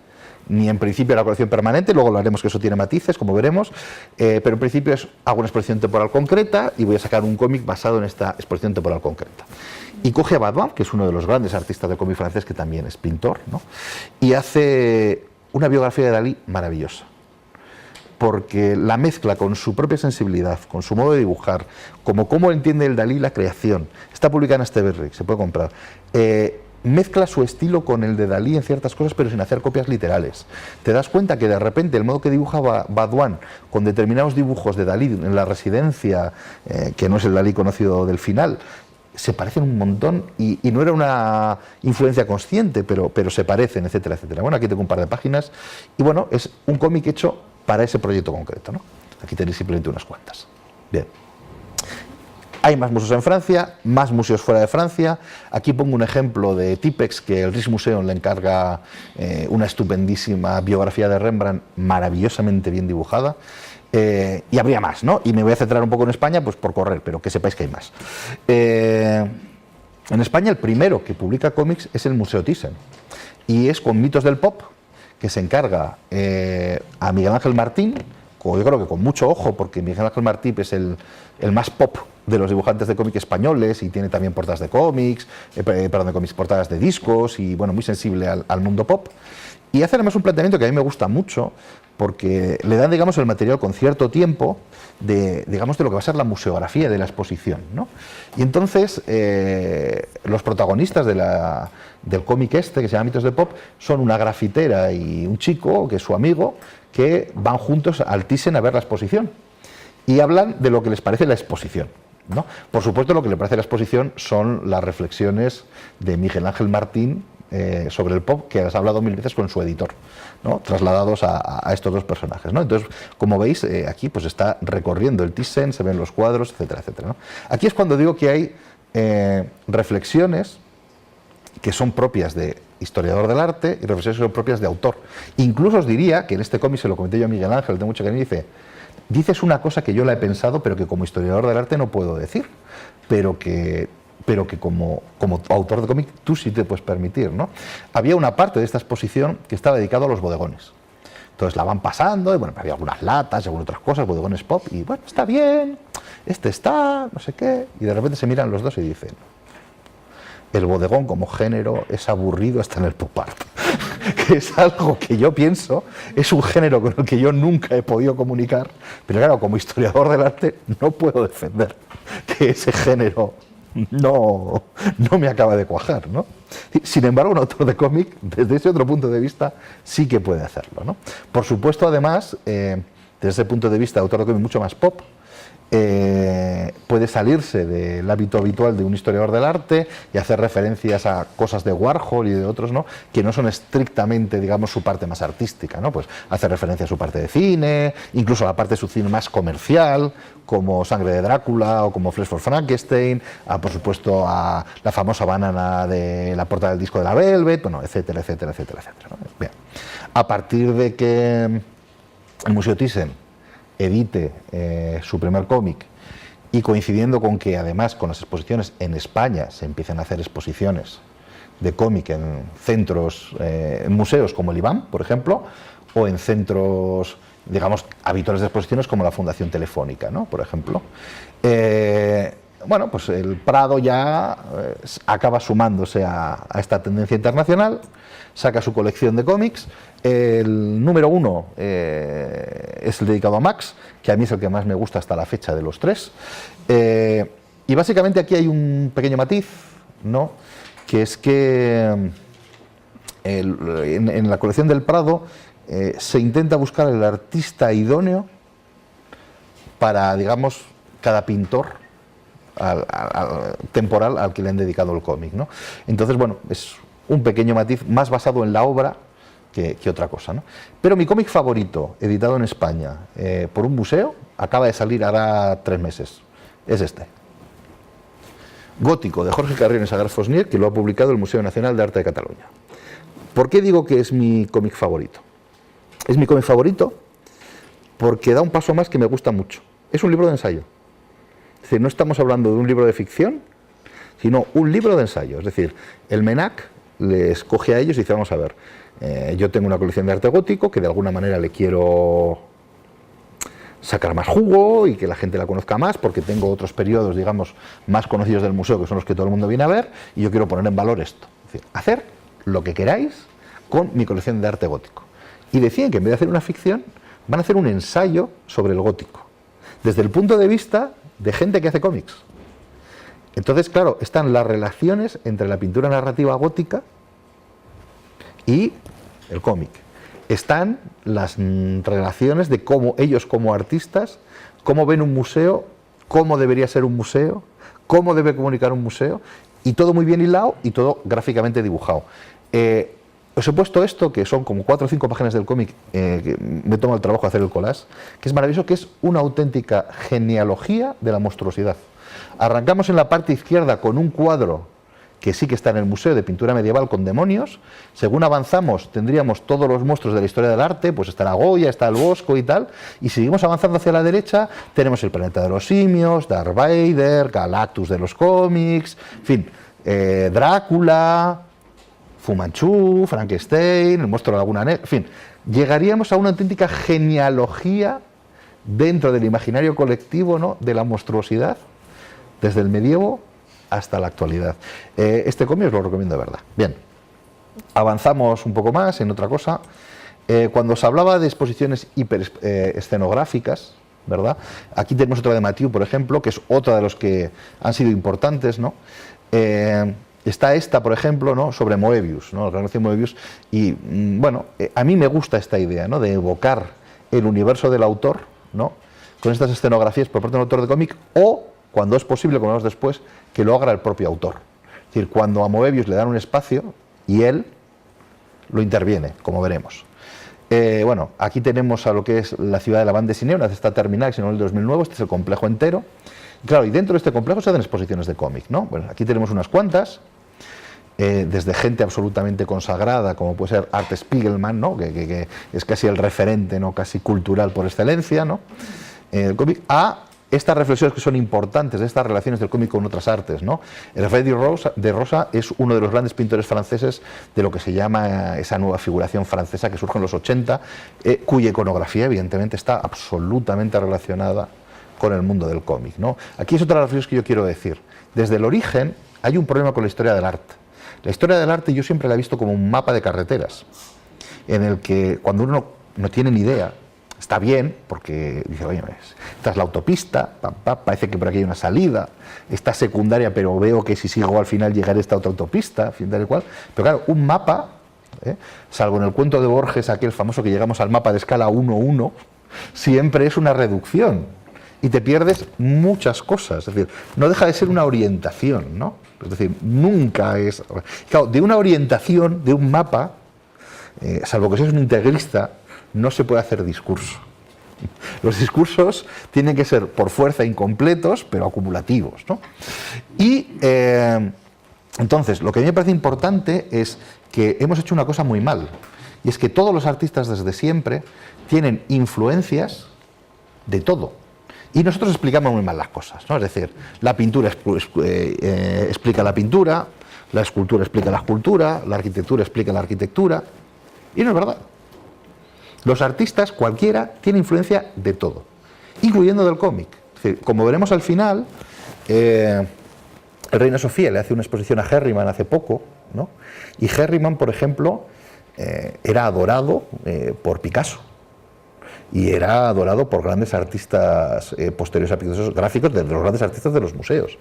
ni en principio a la colección permanente, luego hablaremos que eso tiene matices, como veremos, pero en principio hago una exposición temporal concreta y voy a sacar un cómic basado en esta exposición temporal concreta. Y coge a Baudouin, que es uno de los grandes artistas del cómic francés, que también es pintor, ¿no? Y hace una biografía de Dalí maravillosa, porque la mezcla con su propia sensibilidad, con su modo de dibujar, como cómo entiende el Dalí la creación. Está publicada en Asteberric, se puede comprar. Mezcla su estilo con el de Dalí en ciertas cosas, pero sin hacer copias literales. Te das cuenta que de repente el modo que dibujaba Baudouin con determinados dibujos de Dalí en la residencia, que no es el Dalí conocido del final, se parecen un montón y no era una influencia consciente, pero se parecen, etcétera, etcétera. Bueno, aquí tengo un par de páginas y bueno, es un cómic hecho para ese proyecto concreto, ¿no? Aquí tenéis simplemente unas cuantas. Bien. Hay más museos en Francia, más museos fuera de Francia. Aquí pongo un ejemplo de Tipex, que el Rijksmuseum le encarga una estupendísima biografía de Rembrandt, maravillosamente bien dibujada. Y habría más, ¿no? Y me voy a centrar un poco en España, pues por correr, pero que sepáis que hay más. En España el primero que publica cómics es el Museo Thyssen, y es con Mitos del Pop, que se encarga a Miguel Ángel Martín, yo creo que con mucho ojo, porque Miguel Ángel Martín es el más pop de los dibujantes de cómics españoles y tiene también portadas de cómics, portadas de discos y bueno, muy sensible al mundo pop. Y hace además un planteamiento que a mí me gusta mucho, porque le dan, digamos, el material con cierto tiempo de lo que va a ser la museografía de la exposición, ¿no? Y entonces los protagonistas del cómic que se llama Mitos de Pop son una grafitera y un chico, que es su amigo, que van juntos al Thyssen a ver la exposición y hablan de lo que les parece la exposición, ¿no? Por supuesto, lo que le parece la exposición son las reflexiones de Miguel Ángel Martín sobre el pop, que has hablado mil veces con su editor, ¿no? Trasladados a estos dos personajes, ¿no? Entonces, como veis, aquí pues está recorriendo el Thyssen, se ven los cuadros, etcétera, etcétera, ¿no? Aquí es cuando digo que hay reflexiones que son propias de historiador del arte y reflexiones que son propias de autor. Incluso os diría, que en este cómic se lo comenté yo a Miguel Ángel, tengo mucho cariño, dices una cosa que yo la he pensado, pero que como historiador del arte no puedo decir, pero que como autor de cómic tú sí te puedes permitir, ¿no? Había una parte de esta exposición que estaba dedicada a los bodegones. Entonces la van pasando, y bueno, había algunas latas y algunas otras cosas, bodegones pop, y bueno, está bien, está, no sé qué, y de repente se miran los dos y dicen: el bodegón como género es aburrido hasta en el pop art. Que es algo que yo pienso, es un género con el que yo nunca he podido comunicar, pero claro, como historiador del arte no puedo defender que ese género no me acaba de cuajar, ¿no? Sin embargo, un autor de cómic, desde ese otro punto de vista, sí que puede hacerlo, ¿no? Por supuesto, además, desde ese punto de vista, autor de cómic mucho más pop, puede salirse del hábito habitual de un historiador del arte y hacer referencias a cosas de Warhol y de otros, ¿no?, que no son estrictamente, digamos, su parte más artística, ¿no? Pues hace referencia a su parte de cine, incluso a la parte de su cine más comercial, como Sangre de Drácula o como Flesh for Frankenstein, por supuesto a la famosa banana de la portada del disco de la Velvet, bueno, etcétera, etcétera, etcétera, etcétera, ¿no? Bien. A partir de que el Museo Thyssen edite su primer cómic, y coincidiendo con que además con las exposiciones en España se empiezan a hacer exposiciones de cómic en centros, en museos como el IBAM, por ejemplo, o en centros digamos, habituales de exposiciones como la Fundación Telefónica, ¿no? Por ejemplo. Bueno, pues el Prado ya acaba sumándose a esta tendencia internacional, saca su colección de cómics. El número 1 es el dedicado a Max, que a mí es el que más me gusta hasta la fecha de los tres. Y básicamente aquí hay un pequeño matiz, ¿no? Que es que en la colección del Prado se intenta buscar el artista idóneo para, digamos, cada pintor temporal al que le han dedicado el cómic, ¿no? Entonces, bueno, es un pequeño matiz más basado en la obra que otra cosa, ¿no? Pero mi cómic favorito, editado en España por un museo, acaba de salir hará 3 meses. Es este. Gótico, de Jorge Carrión y Sagar Fosnier, que lo ha publicado el Museo Nacional de Arte de Cataluña. ¿Por qué digo que es mi cómic favorito? Es mi cómic favorito porque da un paso más que me gusta mucho. Es un libro de ensayo. Es decir, no estamos hablando de un libro de ficción, sino un libro de ensayo. Es decir, el MENAC les coge a ellos y dice, vamos a ver, yo tengo una colección de arte gótico que de alguna manera le quiero sacar más jugo y que la gente la conozca más, porque tengo otros periodos, digamos, más conocidos del museo, que son los que todo el mundo viene a ver, y yo quiero poner en valor esto. Es decir, hacer lo que queráis con mi colección de arte gótico. Y deciden que en vez de hacer una ficción, van a hacer un ensayo sobre el gótico, desde el punto de vista de gente que hace cómics. Entonces, claro, están las relaciones entre la pintura narrativa gótica y el cómic. Están las relaciones de cómo ellos como artistas, cómo ven un museo, cómo debería ser un museo, cómo debe comunicar un museo, y todo muy bien hilado y todo gráficamente dibujado. Os he puesto esto, que son como 4 o 5 páginas del cómic, que me tomo el trabajo de hacer el collage, que es maravilloso, que es una auténtica genealogía de la monstruosidad. Arrancamos en la parte izquierda con un cuadro que sí que está en el Museo de Pintura Medieval con demonios. Según avanzamos tendríamos todos los monstruos de la historia del arte, pues está la Goya, está el Bosco y tal, y seguimos avanzando hacia la derecha, tenemos el planeta de los simios, Darth Vader, Galactus de los cómics, en fin, Drácula, Fu Manchu, Frankenstein, el monstruo de la Laguna Negra, en fin, llegaríamos a una auténtica genealogía dentro del imaginario colectivo, ¿no?, de la monstruosidad, desde el medievo hasta la actualidad. Este cómic os lo recomiendo de verdad. Bien, avanzamos un poco más en otra cosa. Cuando os hablaba de exposiciones hiperescenográficas, ¿verdad? Aquí tenemos otra de Mathieu, por ejemplo, que es otra de los que han sido importantes, ¿no? Está esta, por ejemplo, ¿no?, sobre Moebius, ¿no?, el gran Moebius, y bueno, a mí me gusta esta idea, ¿no?, de evocar el universo del autor, ¿no?, con estas escenografías por parte del autor de cómic, o, cuando es posible, como vemos después, que lo haga el propio autor. Es decir, cuando a Moebius le dan un espacio y él lo interviene, como veremos. Bueno, aquí tenemos a lo que es la ciudad de la Bande Dessinée, una vez está terminada, sino en el 2009, este es el complejo entero. Y claro, y dentro de este complejo se hacen exposiciones de cómic, ¿no? Bueno, aquí tenemos unas cuantas, desde gente absolutamente consagrada, como puede ser Art Spiegelman, ¿no?, que es casi el referente, ¿no?, casi cultural por excelencia, ¿no?, el cómic, a estas reflexiones que son importantes, de estas relaciones del cómic con otras artes, ¿no? El Rafael de Rosa es uno de los grandes pintores franceses de lo que se llama esa nueva figuración francesa que surge en los 80, cuya iconografía evidentemente está absolutamente relacionada con el mundo del cómic, ¿no? Aquí es otra de las reflexiones que yo quiero decir. Desde el origen hay un problema con la historia del arte. La historia del arte yo siempre la he visto como un mapa de carreteras, en el que cuando uno no tiene ni idea, está bien, porque dice, oye, esta es la autopista, parece que por aquí hay una salida, esta secundaria, pero veo que si sigo al final llegaré a esta otra autopista, fin, tal y cual. Pero claro, un mapa, salvo en el cuento de Borges, aquel famoso que llegamos al mapa de escala 1:1, siempre es una reducción y te pierdes muchas cosas. Es decir, no deja de ser una orientación, ¿no? Es decir, nunca es... Claro, de una orientación, de un mapa, salvo que seas un integrista, no se puede hacer discurso. Los discursos tienen que ser por fuerza incompletos, pero acumulativos, ¿no? Y entonces, lo que a mí me parece importante es que hemos hecho una cosa muy mal, y es que todos los artistas desde siempre tienen influencias de todo. Y nosotros explicamos muy mal las cosas, ¿no? Es decir, la pintura explica la pintura, la escultura explica la escultura, la arquitectura explica la arquitectura, y no es verdad. Los artistas, cualquiera, tiene influencia de todo, incluyendo del cómic. Es decir, como veremos al final, el Reina Sofía le hace una exposición a Herriman hace poco, ¿no? Y Herriman, por ejemplo, era adorado por Picasso y era adorado por grandes artistas posteriores a Picasso, gráficos de los grandes artistas de los museos.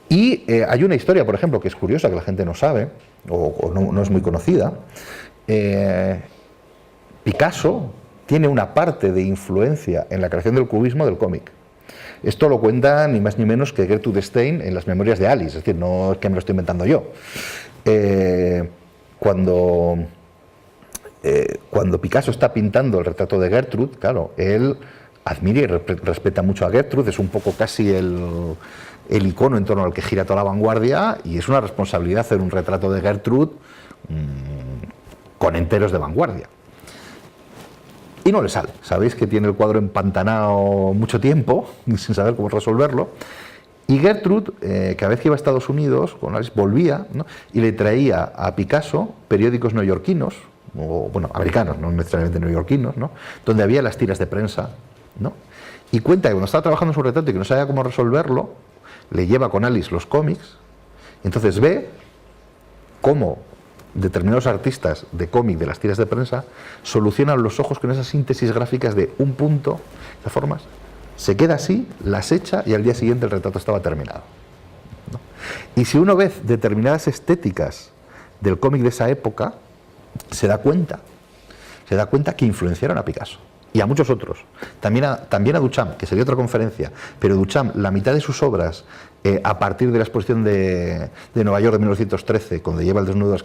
Y hay una historia, por ejemplo, que es curiosa, que la gente no sabe o no es muy conocida. Picasso tiene una parte de influencia en la creación del cubismo del cómic. Esto lo cuenta ni más ni menos que Gertrude Stein en las Memorias de Alice, es decir, no es que me lo estoy inventando yo. Cuando Picasso está pintando el retrato de Gertrude, claro, él admira y respeta mucho a Gertrude, es un poco casi el icono en torno al que gira toda la vanguardia, y es una responsabilidad hacer un retrato de Gertrude con enteros de vanguardia. Y no le sale. Sabéis que tiene el cuadro empantanado mucho tiempo, sin saber cómo resolverlo. Y Gertrude, cada vez que iba a Estados Unidos, con Alice, volvía, ¿no? Y le traía a Picasso periódicos neoyorquinos, o bueno, americanos, no necesariamente neoyorquinos, ¿no? Donde había las tiras de prensa, ¿no? Y cuenta que cuando estaba trabajando en su retrato y que no sabía cómo resolverlo, le lleva con Alice los cómics, y entonces ve cómo determinados artistas de cómic de las tiras de prensa solucionan los ojos con esas síntesis gráficas de un punto, de formas, se queda así, las echa y al día siguiente el retrato estaba terminado, ¿no? Y si uno ve determinadas estéticas del cómic de esa época, se da cuenta que influenciaron a Picasso y a muchos otros, también a Duchamp, que sería otra conferencia, pero Duchamp, la mitad de sus obras, a partir de la exposición de Nueva York de 1913, cuando lleva el desnudo,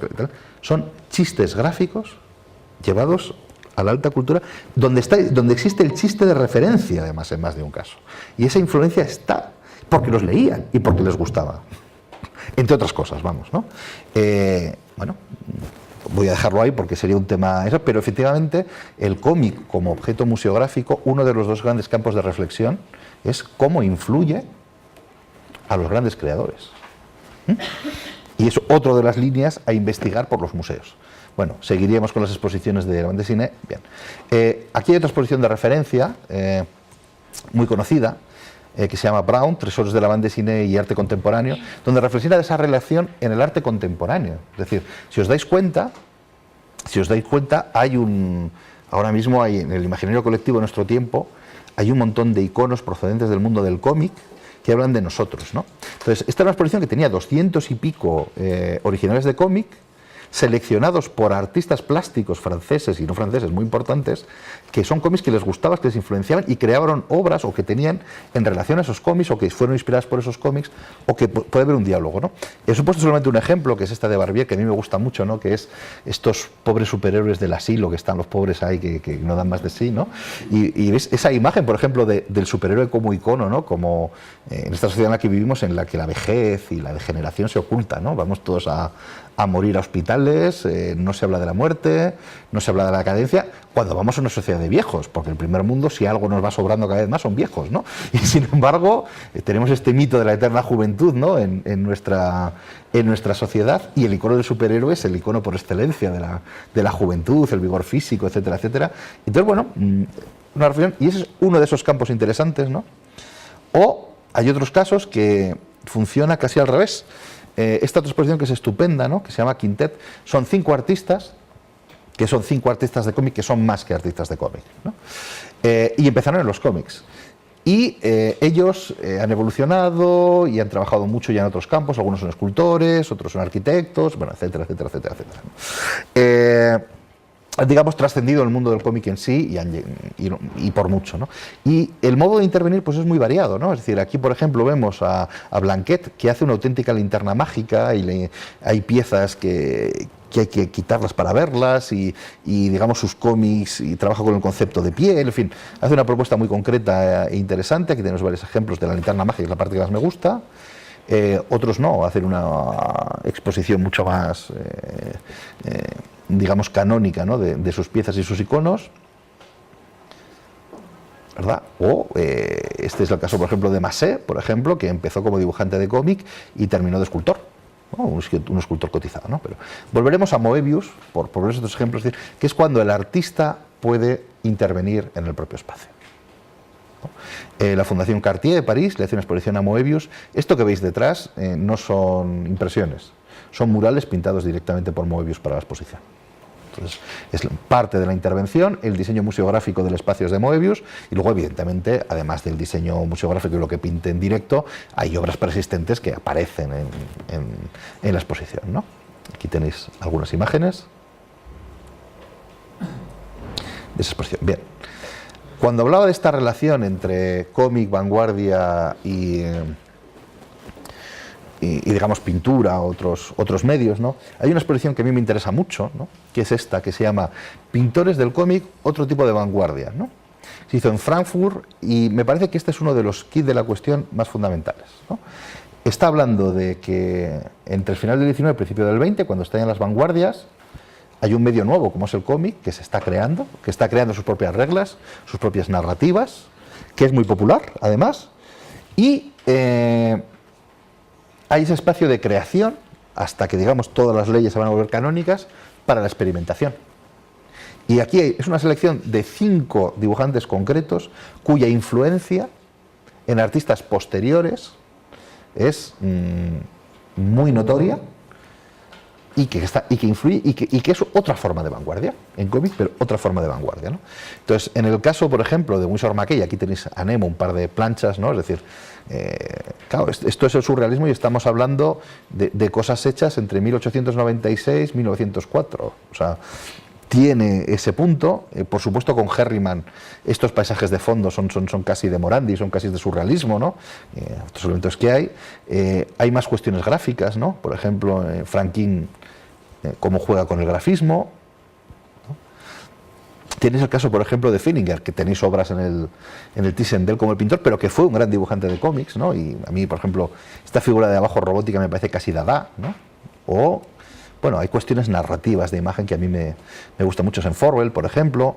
son chistes gráficos llevados a la alta cultura, donde existe el chiste de referencia, además, en más de un caso. Y esa influencia está porque los leían y porque les gustaba, entre otras cosas, vamos, ¿no? Bueno, voy a dejarlo ahí porque sería un tema eso, pero efectivamente el cómic como objeto museográfico, uno de los dos grandes campos de reflexión es cómo influye a los grandes creadores. Y es otra de las líneas a investigar por los museos. Bueno, seguiríamos con las exposiciones de la banda dessinée. Bien. Aquí hay otra exposición de referencia muy conocida, que se llama Brown, Tesoros de la banda dessinée y arte contemporáneo, donde reflexiona de esa relación en el arte contemporáneo. Es decir, si os dais cuenta, ahora mismo hay en el imaginario colectivo de nuestro tiempo, hay un montón de iconos procedentes del mundo del cómic que hablan de nosotros, ¿no? Entonces, esta era una exposición que tenía 200 y pico originales de cómic, seleccionados por artistas plásticos franceses y no franceses muy importantes, que son cómics que les gustaban, que les influenciaban y crearon obras o que tenían en relación a esos cómics o que fueron inspiradas por esos cómics o que puede haber un diálogo, ¿no? He supuesto solamente un ejemplo, que es esta de Barbier, que a mí me gusta mucho, ¿no? Que es estos pobres superhéroes del asilo, que están los pobres ahí que no dan más de sí, ¿no? Y ves esa imagen, por ejemplo, del superhéroe como icono, ¿no? Como en esta sociedad en la que vivimos, en la que la vejez y la degeneración se ocultan, ¿no? Vamos todos a morir a hospitales, no se habla de la muerte, no se habla de la cadencia, cuando vamos a una sociedad de viejos, porque en el primer mundo, si algo nos va sobrando cada vez más, son viejos, ¿no? Y sin embargo, tenemos este mito de la eterna juventud, ¿no? en nuestra sociedad, y el icono del superhéroe es el icono por excelencia de la juventud, el vigor físico, etcétera, etcétera. Entonces, bueno, una reflexión, y ese es uno de esos campos interesantes, ¿no? O hay otros casos que funciona casi al revés. Esta otra exposición que es estupenda, ¿no? Que se llama Quintet, son 5 artistas, que son 5 artistas de cómic, que son más que artistas de cómic, ¿no? Y empezaron en los cómics. Y ellos han evolucionado y han trabajado mucho ya en otros campos, algunos son escultores, otros son arquitectos, bueno, etcétera, etcétera, etcétera, etcétera. Han, digamos, trascendido el mundo del cómic en sí y por mucho, ¿no? Y el modo de intervenir pues es muy variado, ¿no? Es decir, aquí por ejemplo vemos a Blanquet, que hace una auténtica linterna mágica y hay piezas que hay que quitarlas para verlas y digamos sus cómics, y trabaja con el concepto de piel, en fin, hace una propuesta muy concreta e interesante. Aquí tenemos varios ejemplos de la linterna mágica, que es la parte que más me gusta. Otros no, hacen una exposición mucho más digamos canónica, ¿no? de sus piezas y sus iconos, ¿verdad? O este es el caso, por ejemplo, de Massé, por ejemplo, que empezó como dibujante de cómic y terminó de escultor, ¿no? Un escultor cotizado, ¿no? Pero volveremos a Moebius, por poner estos ejemplos, que es cuando el artista puede intervenir en el propio espacio. La Fundación Cartier de París le hace una exposición a Moebius. Esto que veis detrás no son impresiones, son murales pintados directamente por Moebius para la exposición. Entonces, es parte de la intervención, el diseño museográfico del espacio es de Moebius, y luego, evidentemente, además del diseño museográfico y lo que pinte en directo, hay obras persistentes que aparecen en la exposición, ¿no? Aquí tenéis algunas imágenes de esa exposición. Bien. Cuando hablaba de esta relación entre cómic, vanguardia y digamos pintura, otros medios, ¿no? Hay una exposición que a mí me interesa mucho, ¿no? Que es esta, que se llama Pintores del cómic, otro tipo de vanguardia, ¿no? Se hizo en Frankfurt y me parece que este es uno de los kits de la cuestión más fundamentales, ¿no? Está hablando de que entre el final del 19 y el principio del 20, cuando están en las vanguardias, hay un medio nuevo, como es el cómic, que se está creando, que está creando sus propias reglas, sus propias narrativas, que es muy popular, además, y hay ese espacio de creación, hasta que, digamos, todas las leyes se van a volver canónicas, para la experimentación. Y aquí es una selección de 5 dibujantes concretos, cuya influencia en artistas posteriores es muy notoria, y que influye y que es otra forma de vanguardia en cómic, pero otra forma de vanguardia, ¿no? Entonces, en el caso, por ejemplo, de Winsor McCay, aquí tenéis a Nemo, un par de planchas, ¿no? Es decir, claro, esto es el surrealismo y estamos hablando de cosas hechas entre 1896 y 1904, o sea, tiene ese punto. Por supuesto, con Herriman estos paisajes de fondo son casi de Morandi, son casi de surrealismo, ¿no? Otros elementos que hay más cuestiones gráficas, ¿no? Por ejemplo, Franquin, cómo juega con el grafismo, ¿no? Tienes el caso, por ejemplo, de Finninger, que tenéis obras en el Thyssen como el pintor, pero que fue un gran dibujante de cómics, ¿no? Y a mí, por ejemplo, esta figura de abajo robótica me parece casi Dada, ¿no? O bueno, hay cuestiones narrativas de imagen que a mí me gustan mucho en Forwell, por ejemplo.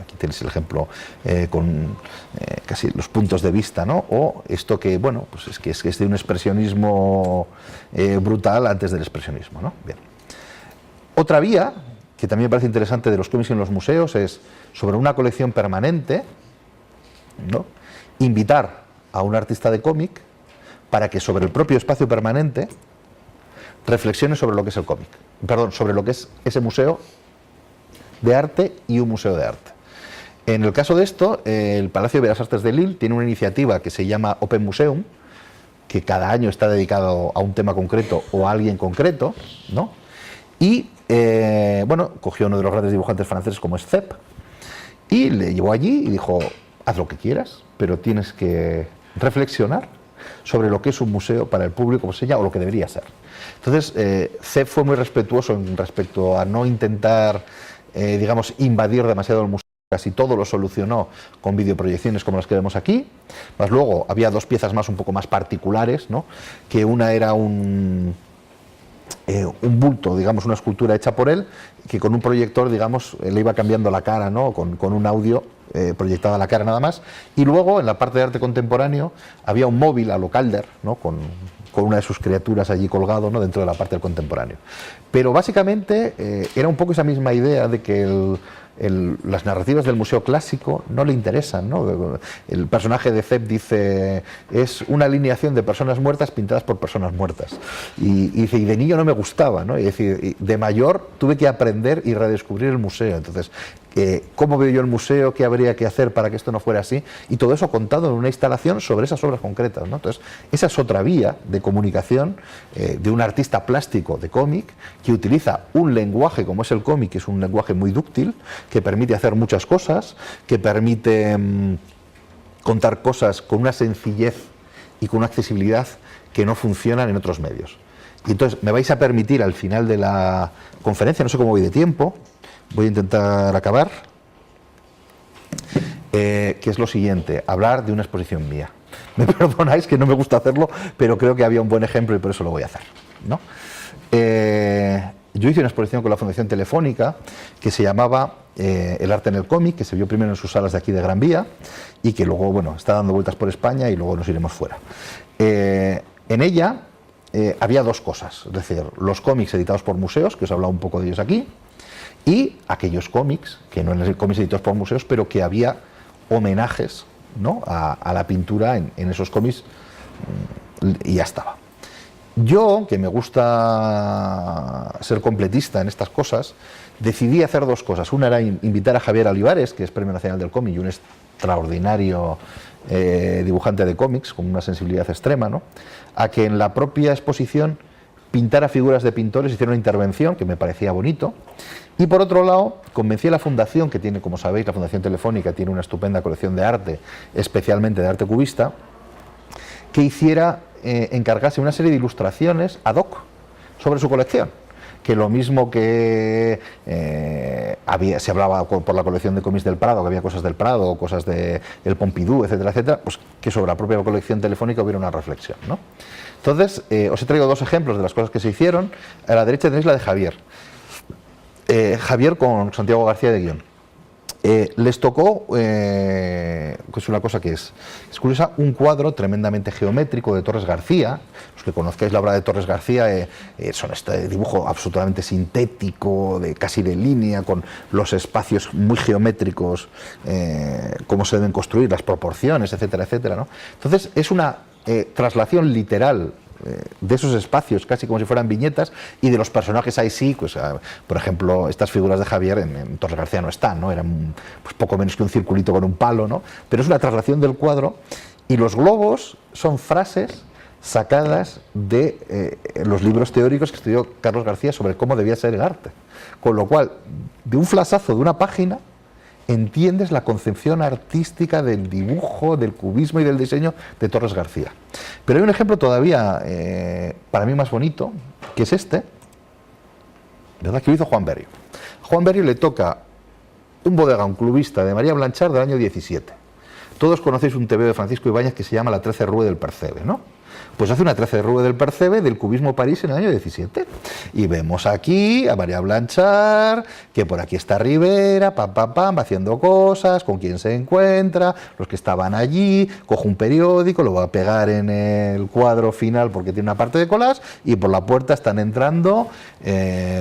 Aquí tenéis el ejemplo con casi los puntos de vista, ¿no? O esto que, bueno, pues es de un expresionismo brutal antes del expresionismo, ¿no? Bien. Otra vía, que también me parece interesante de los cómics en los museos, es sobre una colección permanente, ¿no? Invitar a un artista de cómic para que sobre el propio espacio permanente reflexiones sobre lo que es el cómic, perdón, sobre lo que es ese museo de arte y un museo de arte. En el caso de esto, el Palacio de Bellas Artes de Lille tiene una iniciativa que se llama Open Museum, que cada año está dedicado a un tema concreto o a alguien concreto, ¿no? Y, bueno, cogió uno de los grandes dibujantes franceses como es Zepp, y le llevó allí y dijo, haz lo que quieras, pero tienes que reflexionar sobre lo que es un museo para el público, como se llama, o lo que debería ser. Entonces, Zepp fue muy respetuoso en respecto a no intentar, digamos, invadir demasiado el museo. Casi todo lo solucionó con videoproyecciones como las que vemos aquí. Más luego había 2 piezas más un poco más particulares, ¿no? Que una era un bulto, digamos, una escultura hecha por él, que con un proyector, digamos, le iba cambiando la cara, ¿no? Con un audio proyectada la cara nada más. Y luego, en la parte de arte contemporáneo, había un móvil a lo Calder, ¿no? Con una de sus criaturas allí colgado, ¿no? Dentro de la parte del contemporáneo. Pero básicamente era un poco esa misma idea de que las narrativas del museo clásico no le interesan, ¿no? El personaje de Zepp dice, es una alineación de personas muertas pintadas por personas muertas. Y dice, y de niño no me gustaba, ¿no? Y decir, de mayor tuve que aprender y redescubrir el museo. Entonces, ¿cómo veo yo el museo? ¿Qué habría que hacer para que esto no fuera así? Y todo eso contado en una instalación sobre esas obras concretas, ¿no? Entonces, esa es otra vía de comunicación de un artista plástico de cómic que utiliza un lenguaje como es el cómic, que es un lenguaje muy dúctil, que permite hacer muchas cosas, que permite contar cosas con una sencillez y con una accesibilidad que no funcionan en otros medios. Y entonces me vais a permitir al final de la conferencia, no sé cómo voy de tiempo, voy a intentar acabar, que es lo siguiente, hablar de una exposición mía. Me perdonáis que no me gusta hacerlo, pero creo que había un buen ejemplo y por eso lo voy a hacer, ¿no? Yo hice una exposición con la Fundación Telefónica que se llamaba El arte en el cómic, que se vio primero en sus salas de aquí de Gran Vía y que luego, bueno, está dando vueltas por España y luego nos iremos fuera. En ella había dos cosas, es decir, los cómics editados por museos, que os he hablado un poco de ellos aquí, y aquellos cómics, que no eran cómics editados por museos, pero que había homenajes, ¿no?, a la pintura en esos cómics, y ya estaba. Yo, que me gusta ser completista en estas cosas, decidí hacer dos cosas. Una era invitar a Javier Olivares, que es Premio Nacional del Cómic y un extraordinario dibujante de cómics, con una sensibilidad extrema, ¿no?, a que en la propia exposición pintara figuras de pintores, hiciera una intervención que me parecía bonito. Y por otro lado, convencí a la Fundación, que tiene, como sabéis, la Fundación Telefónica tiene una estupenda colección de arte, especialmente de arte cubista, que hiciera, encargase una serie de ilustraciones ad hoc sobre su colección. Que lo mismo que se hablaba por la colección de cómics del Prado, que había cosas del Prado, cosas del Pompidou, etcétera, etcétera, pues que sobre la propia colección telefónica hubiera una reflexión, ¿no? Entonces, os he traído dos ejemplos de las cosas que se hicieron. A la derecha tenéis la de Javier. Javier con Santiago García de Guión. Les tocó, pues una cosa que es curiosa, un cuadro tremendamente geométrico de Torres García. Los que conozcáis la obra de Torres García, son este dibujo absolutamente sintético, casi de línea, con los espacios muy geométricos, cómo se deben construir, las proporciones, etcétera, etcétera, ¿no? Entonces es una traslación literal de esos espacios, casi como si fueran viñetas, y de los personajes ahí sí, pues, por ejemplo, estas figuras de Javier en Torres García no están, ¿no? Eran pues poco menos que un circulito con un palo, ¿no? Pero es una traslación del cuadro, y los globos son frases sacadas de los libros teóricos que estudió Carlos García sobre cómo debía ser el arte, con lo cual, de un flashazo de una página, entiendes la concepción artística del dibujo, del cubismo y del diseño de Torres García. Pero hay un ejemplo todavía para mí más bonito, que es este, ¿verdad?, que lo hizo Juan Berio. A Juan Berio le toca un bodegón clubista de María Blanchard del año 17. Todos conocéis un tebeo de Francisco Ibáñez que se llama La 13 Rue del Percebe, ¿no? Pues hace una 13 Rue del Percebe del cubismo París en el año 17. Y vemos aquí a María Blanchard, que por aquí está Rivera, va haciendo cosas, con quién se encuentra, los que estaban allí, coge un periódico, lo va a pegar en el cuadro final porque tiene una parte de collage, y por la puerta están entrando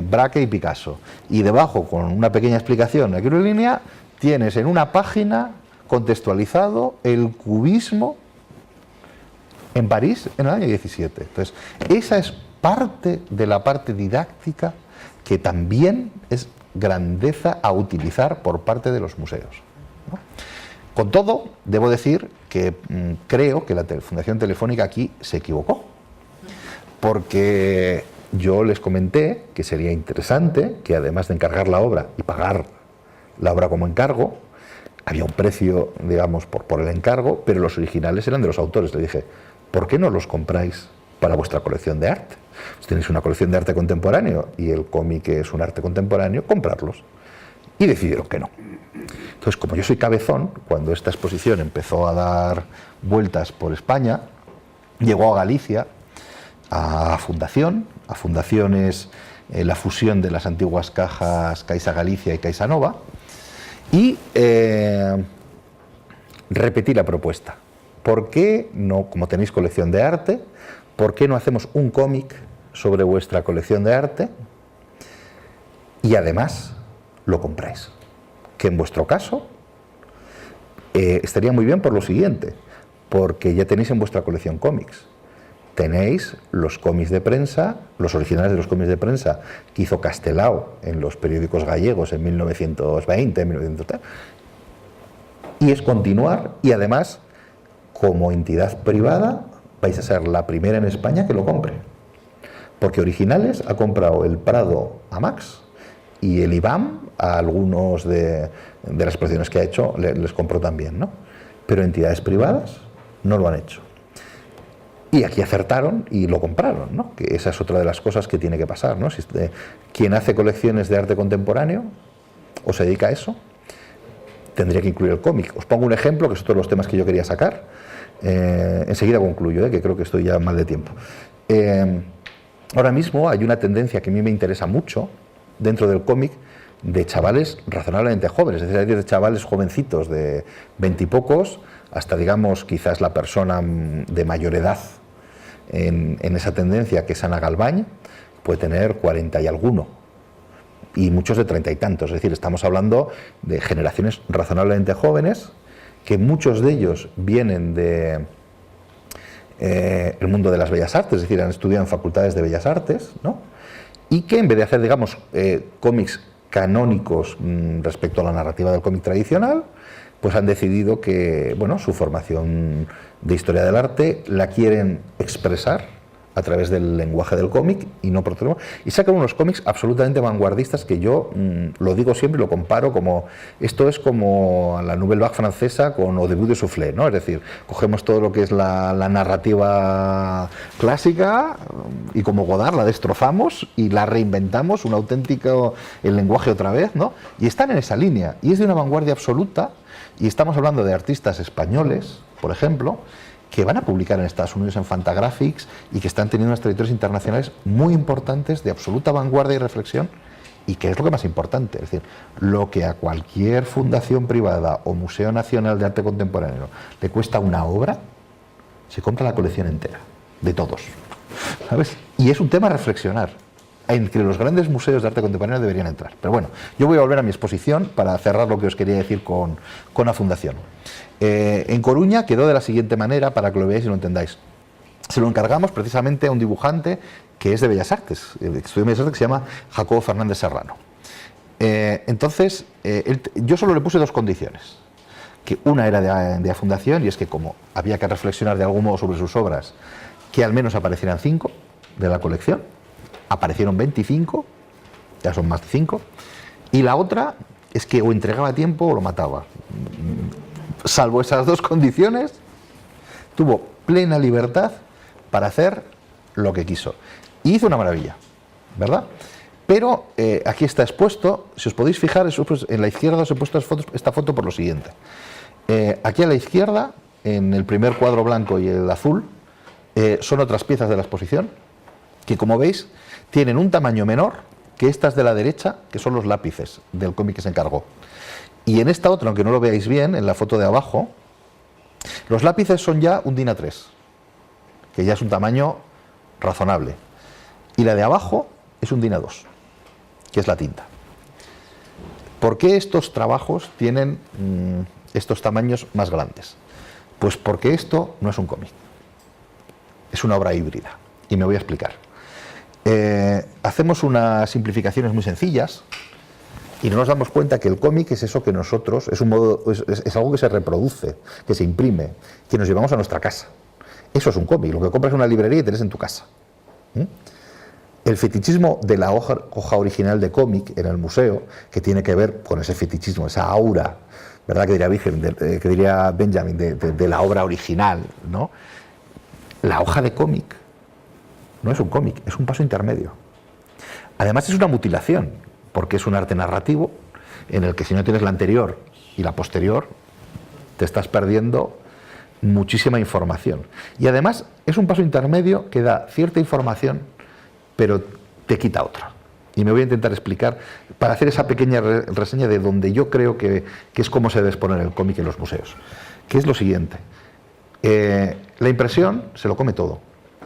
Braque y Picasso. Y debajo, con una pequeña explicación aquí en línea, tienes en una página contextualizado el cubismo en París en el año 17. Entonces, esa es parte de la parte didáctica que también es grandeza a utilizar por parte de los museos, ¿no? Con todo, debo decir que creo que la Fundación Telefónica aquí se equivocó, porque yo les comenté que sería interesante que, además de encargar la obra y pagar la obra como encargo, había un precio, digamos, por el encargo, pero los originales eran de los autores. Le dije, ¿por qué no los compráis para vuestra colección de arte? Si tenéis una colección de arte contemporáneo y el cómic es un arte contemporáneo, comprarlos. Y decidieron que no. Entonces, como yo soy cabezón, cuando esta exposición empezó a dar vueltas por España, llegó a Galicia, a Fundación. A Fundación es la fusión de las antiguas cajas Caixa Galicia y Caixa Nova, y repetí la propuesta. ¿Por qué no, como tenéis colección de arte, por qué no hacemos un cómic sobre vuestra colección de arte y además lo compráis? Que en vuestro caso estaría muy bien por lo siguiente, porque ya tenéis en vuestra colección cómics. Tenéis los cómics de prensa, los originales de los cómics de prensa que hizo Castelao en los periódicos gallegos en 1920, 1930, y es continuar, y además, como entidad privada, vais a ser la primera en España que lo compre. Porque originales ha comprado el Prado a Max y el IBAM a algunos de las exposiciones que ha hecho les compró también, ¿no? Pero entidades privadas no lo han hecho. Y aquí acertaron y lo compraron, ¿no? Que esa es otra de las cosas que tiene que pasar, ¿no? Si quien hace colecciones de arte contemporáneo o se dedica a eso, tendría que incluir el cómic. Os pongo un ejemplo, que es otro de los temas que yo quería sacar. Enseguida concluyo, que creo que estoy ya mal de tiempo. Ahora mismo hay una tendencia que a mí me interesa mucho dentro del cómic, de chavales razonablemente jóvenes, es decir, de chavales jovencitos de 20 y pocos hasta, digamos, quizás la persona de mayor edad, en esa tendencia, que es Ana Galván, puede tener 40 y alguno, y muchos de 30 y tantos. Es decir, estamos hablando de generaciones razonablemente jóvenes, que muchos de ellos vienen de el mundo de las bellas artes, es decir, han estudiado en facultades de bellas artes, ¿no? Y que en vez de hacer, digamos, cómics canónicos respecto a la narrativa del cómic tradicional, pues han decidido que, bueno, su formación de historia del arte la quieren expresar a través del lenguaje del cómic y no por otro lado, y sacan unos cómics absolutamente vanguardistas que yo lo digo siempre y lo comparo como, esto es como la Nouvelle Vague francesa con Au début de Soufflé, ¿no? Es decir, cogemos todo lo que es la narrativa clásica y como Godard la destrozamos y la reinventamos, un auténtico el lenguaje otra vez, ¿no? Y están en esa línea y es de una vanguardia absoluta, y estamos hablando de artistas españoles, por ejemplo, que van a publicar en Estados Unidos en Fantagraphics y que están teniendo unas trayectorias internacionales muy importantes, de absoluta vanguardia y reflexión, y que es lo que más importante, es decir, lo que a cualquier fundación privada o Museo Nacional de Arte Contemporáneo le cuesta una obra, se compra la colección entera, de todos, ¿sabes? Y es un tema a reflexionar, en que los grandes museos de arte contemporáneo deberían entrar. Pero bueno, yo voy a volver a mi exposición para cerrar lo que os quería decir con la fundación. En Coruña quedó de la siguiente manera, para que lo veáis y lo entendáis. Se lo encargamos precisamente a un dibujante que es de Bellas Artes, de estudio de Bellas Artes, que se llama Jacobo Fernández Serrano. Entonces, yo solo le puse dos condiciones. Que una era de la fundación, y es que como había que reflexionar de algún modo sobre sus obras, que al menos aparecieran 5 de la colección. Aparecieron 25, ya son más de 5. Y la otra es que o entregaba a tiempo o lo mataba. Salvo esas dos condiciones, tuvo plena libertad para hacer lo que quiso. Y hizo una maravilla, ¿verdad? Pero aquí está expuesto, si os podéis fijar, en la izquierda os he puesto esta foto por lo siguiente. Aquí a la izquierda, en el primer cuadro blanco y el azul, son otras piezas de la exposición, que como veis, tienen un tamaño menor que estas de la derecha, que son los lápices del cómic que se encargó. Y en esta otra, aunque no lo veáis bien, en la foto de abajo, los lápices son ya un DIN A3, que ya es un tamaño razonable. Y la de abajo es un DIN A2, que es la tinta. ¿Por qué estos trabajos tienen estos tamaños más grandes? Pues porque esto no es un cómic, es una obra híbrida. Y me voy a explicar. Hacemos unas simplificaciones muy sencillas y no nos damos cuenta que el cómic es eso que nosotros, es algo que se reproduce, que se imprime, que nos llevamos a nuestra casa. Eso es un cómic, lo que compras en una librería y tenés en tu casa. El fetichismo de la hoja original de cómic en el museo, que tiene que ver con ese fetichismo, esa aura, ¿verdad? Que diría Benjamin, de la obra original, ¿no? La hoja de cómic no es un cómic, es un paso intermedio. Además es una mutilación, porque es un arte narrativo en el que si no tienes la anterior y la posterior, te estás perdiendo muchísima información. Y además es un paso intermedio que da cierta información, pero te quita otra. Y me voy a intentar explicar, para hacer esa pequeña reseña de donde yo creo que es como se debe exponer el cómic en los museos, que es lo siguiente. La impresión se lo come todo.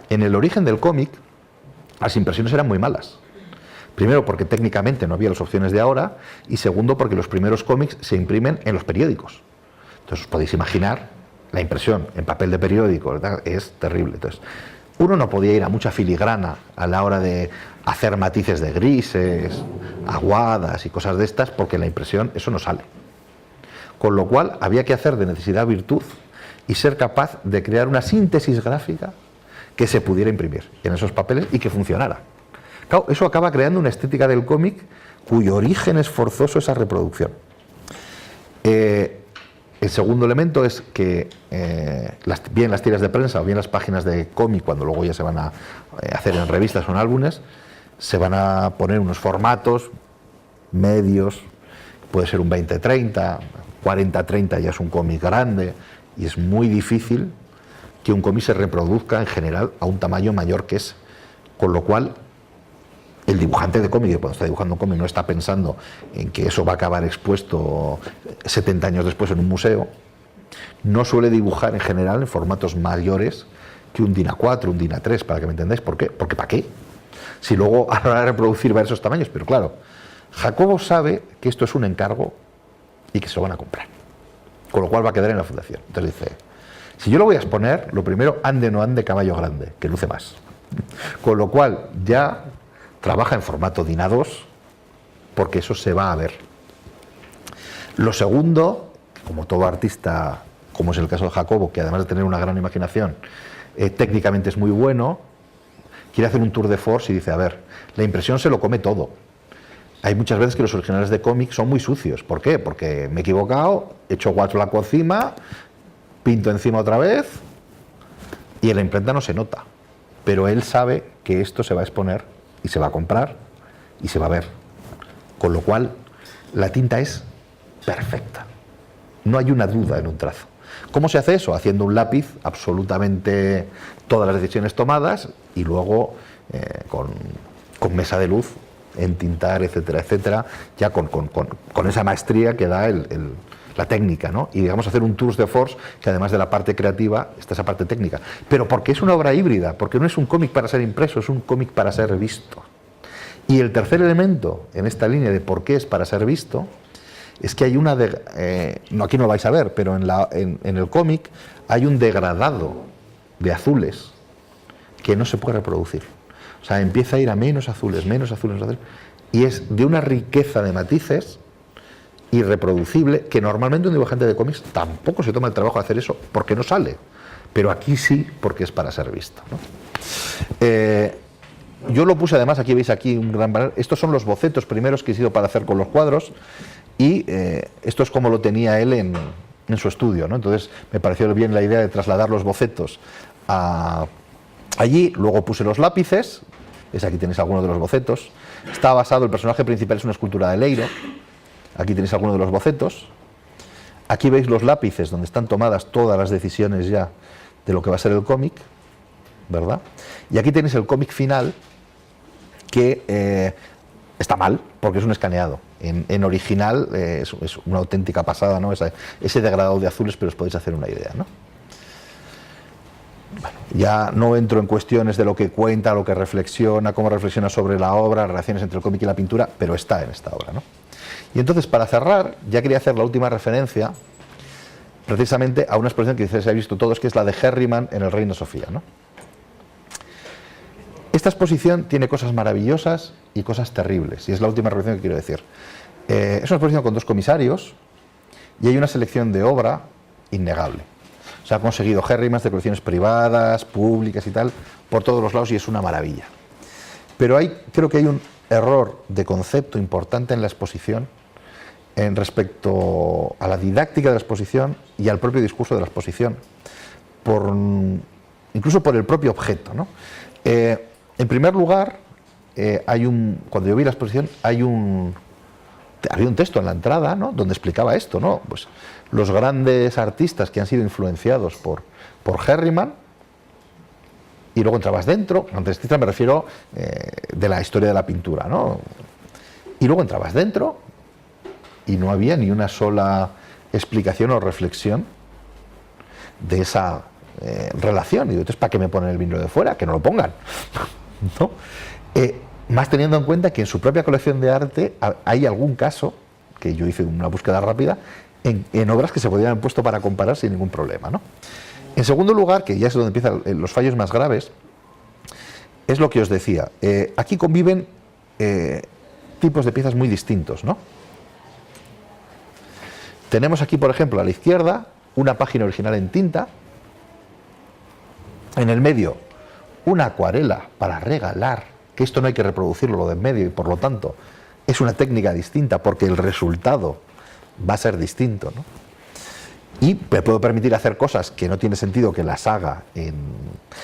En el origen del cómic, las impresiones eran muy malas. Primero, porque técnicamente no había las opciones de ahora, y segundo, porque los primeros cómics se imprimen en los periódicos. Entonces, os podéis imaginar, la impresión en papel de periódico, ¿verdad? Es terrible. Entonces, uno no podía ir a mucha filigrana a la hora de hacer matices de grises, aguadas y cosas de estas, porque en la impresión eso no sale. Con lo cual, había que hacer de necesidad virtud y ser capaz de crear una síntesis gráfica que se pudiera imprimir en esos papeles y que funcionara. Claro, eso acaba creando una estética del cómic cuyo origen es forzoso esa reproducción. El segundo elemento es que bien las tiras de prensa o bien las páginas de cómic, cuando luego ya se van a hacer en revistas o en álbumes, se van a poner unos formatos medios, puede ser un 20-30, 40-30 ya es un cómic grande, y es muy difícil que un cómic se reproduzca en general a un tamaño mayor que ese. Con lo cual, el dibujante de cómic, cuando está dibujando un cómic, no está pensando en que eso va a acabar expuesto 70 años después en un museo. No suele dibujar en general en formatos mayores que un DIN A4, un DIN A3, para que me entendáis. ¿Por qué? Porque ¿para qué? Si luego a la hora de reproducir va a esos tamaños, pero claro, Jacobo sabe que esto es un encargo y que se lo van a comprar, con lo cual va a quedar en la fundación. Entonces dice, si yo lo voy a exponer, lo primero, ande o no ande caballo grande, que luce más. Con lo cual ya trabaja en formato DIN A2, porque eso se va a ver. Lo segundo, como todo artista, como es el caso de Jacobo, que además de tener una gran imaginación, técnicamente es muy bueno, quiere hacer un tour de force y dice, a ver, la impresión se lo come todo. Hay muchas veces que los originales de cómic son muy sucios. ¿Por qué? Porque me he equivocado, he hecho guacho encima, pinto encima otra vez y en la imprenta no se nota. Pero él sabe que esto se va a exponer y se va a comprar y se va a ver. Con lo cual, la tinta es perfecta. No hay una duda en un trazo. ¿Cómo se hace eso? Haciendo un lápiz, absolutamente todas las decisiones tomadas, y luego con mesa de luz, entintar, etcétera, etcétera, ya con esa maestría que da la técnica, ¿no? Y digamos hacer un tour de force, que además de la parte creativa está esa parte técnica. Pero porque es una obra híbrida, porque no es un cómic para ser impreso, es un cómic para ser visto. Y el tercer elemento en esta línea de por qué es para ser visto es que hay una, no, aquí no lo vais a ver, pero en el cómic hay un degradado de azules que no se puede reproducir. O sea, empieza a ir a menos azules, y es de una riqueza de matices irreproducible, que normalmente un dibujante de cómics tampoco se toma el trabajo de hacer eso, porque no sale, pero aquí sí, porque es para ser visto, ¿no? Yo lo puse además, aquí veis aquí un gran banner. Estos son los bocetos primeros que he sido para hacer con los cuadros, y esto es como lo tenía él en su estudio, ¿no? Entonces me pareció bien la idea de trasladar los bocetos allí. Luego puse los lápices, aquí tenéis algunos de los bocetos. Está basado, el personaje principal es una escultura de Leiro, aquí tenéis algunos de los bocetos. Aquí veis los lápices donde están tomadas todas las decisiones ya de lo que va a ser el cómic, ¿verdad? Y aquí tenéis el cómic final, que está mal, porque es un escaneado. En original es una auténtica pasada, ¿no? Ese degradado de azules, pero os podéis hacer una idea, ¿no? Bueno, ya no entro en cuestiones de lo que cuenta, lo que reflexiona, cómo reflexiona sobre la obra, relaciones entre el cómic y la pintura, pero está en esta obra, ¿no? Y entonces, para cerrar, ya quería hacer la última referencia precisamente a una exposición que quizás habéis visto todos, que es la de Herriman en el Reina Sofía, ¿no? Esta exposición tiene cosas maravillosas y cosas terribles, y es la última reflexión que quiero decir. Es una exposición con 2 comisarios y hay una selección de obra innegable. Se ha conseguido Herriman de colecciones privadas, públicas y tal, por todos los lados, y es una maravilla. Pero creo que hay un error de concepto importante en la exposición en respecto a la didáctica de la exposición y al propio discurso de la exposición, incluso por el propio objeto, ¿no? En primer lugar, cuando yo vi la exposición, había un texto en la entrada, ¿no?, donde explicaba esto, ¿no? Pues los grandes artistas que han sido influenciados por Herriman, y luego entrabas dentro, artista me refiero de la historia de la pintura, ¿no? Y luego entrabas dentro y no había ni una sola explicación o reflexión de esa relación. Y digo, entonces, ¿para qué me ponen el vinilo de fuera? Que no lo pongan, ¿no? Más teniendo en cuenta que en su propia colección de arte hay algún caso, que yo hice una búsqueda rápida, en obras que se podrían haber puesto para comparar sin ningún problema, ¿no? En segundo lugar, que ya es donde empiezan los fallos más graves, es lo que os decía. Aquí conviven tipos de piezas muy distintos, ¿no? Tenemos aquí, por ejemplo, a la izquierda, una página original en tinta. En el medio, una acuarela para regalar, que esto no hay que reproducirlo, lo de en medio, y por lo tanto es una técnica distinta, porque el resultado va a ser distinto, ¿no? Y me puedo permitir hacer cosas que no tiene sentido que las haga en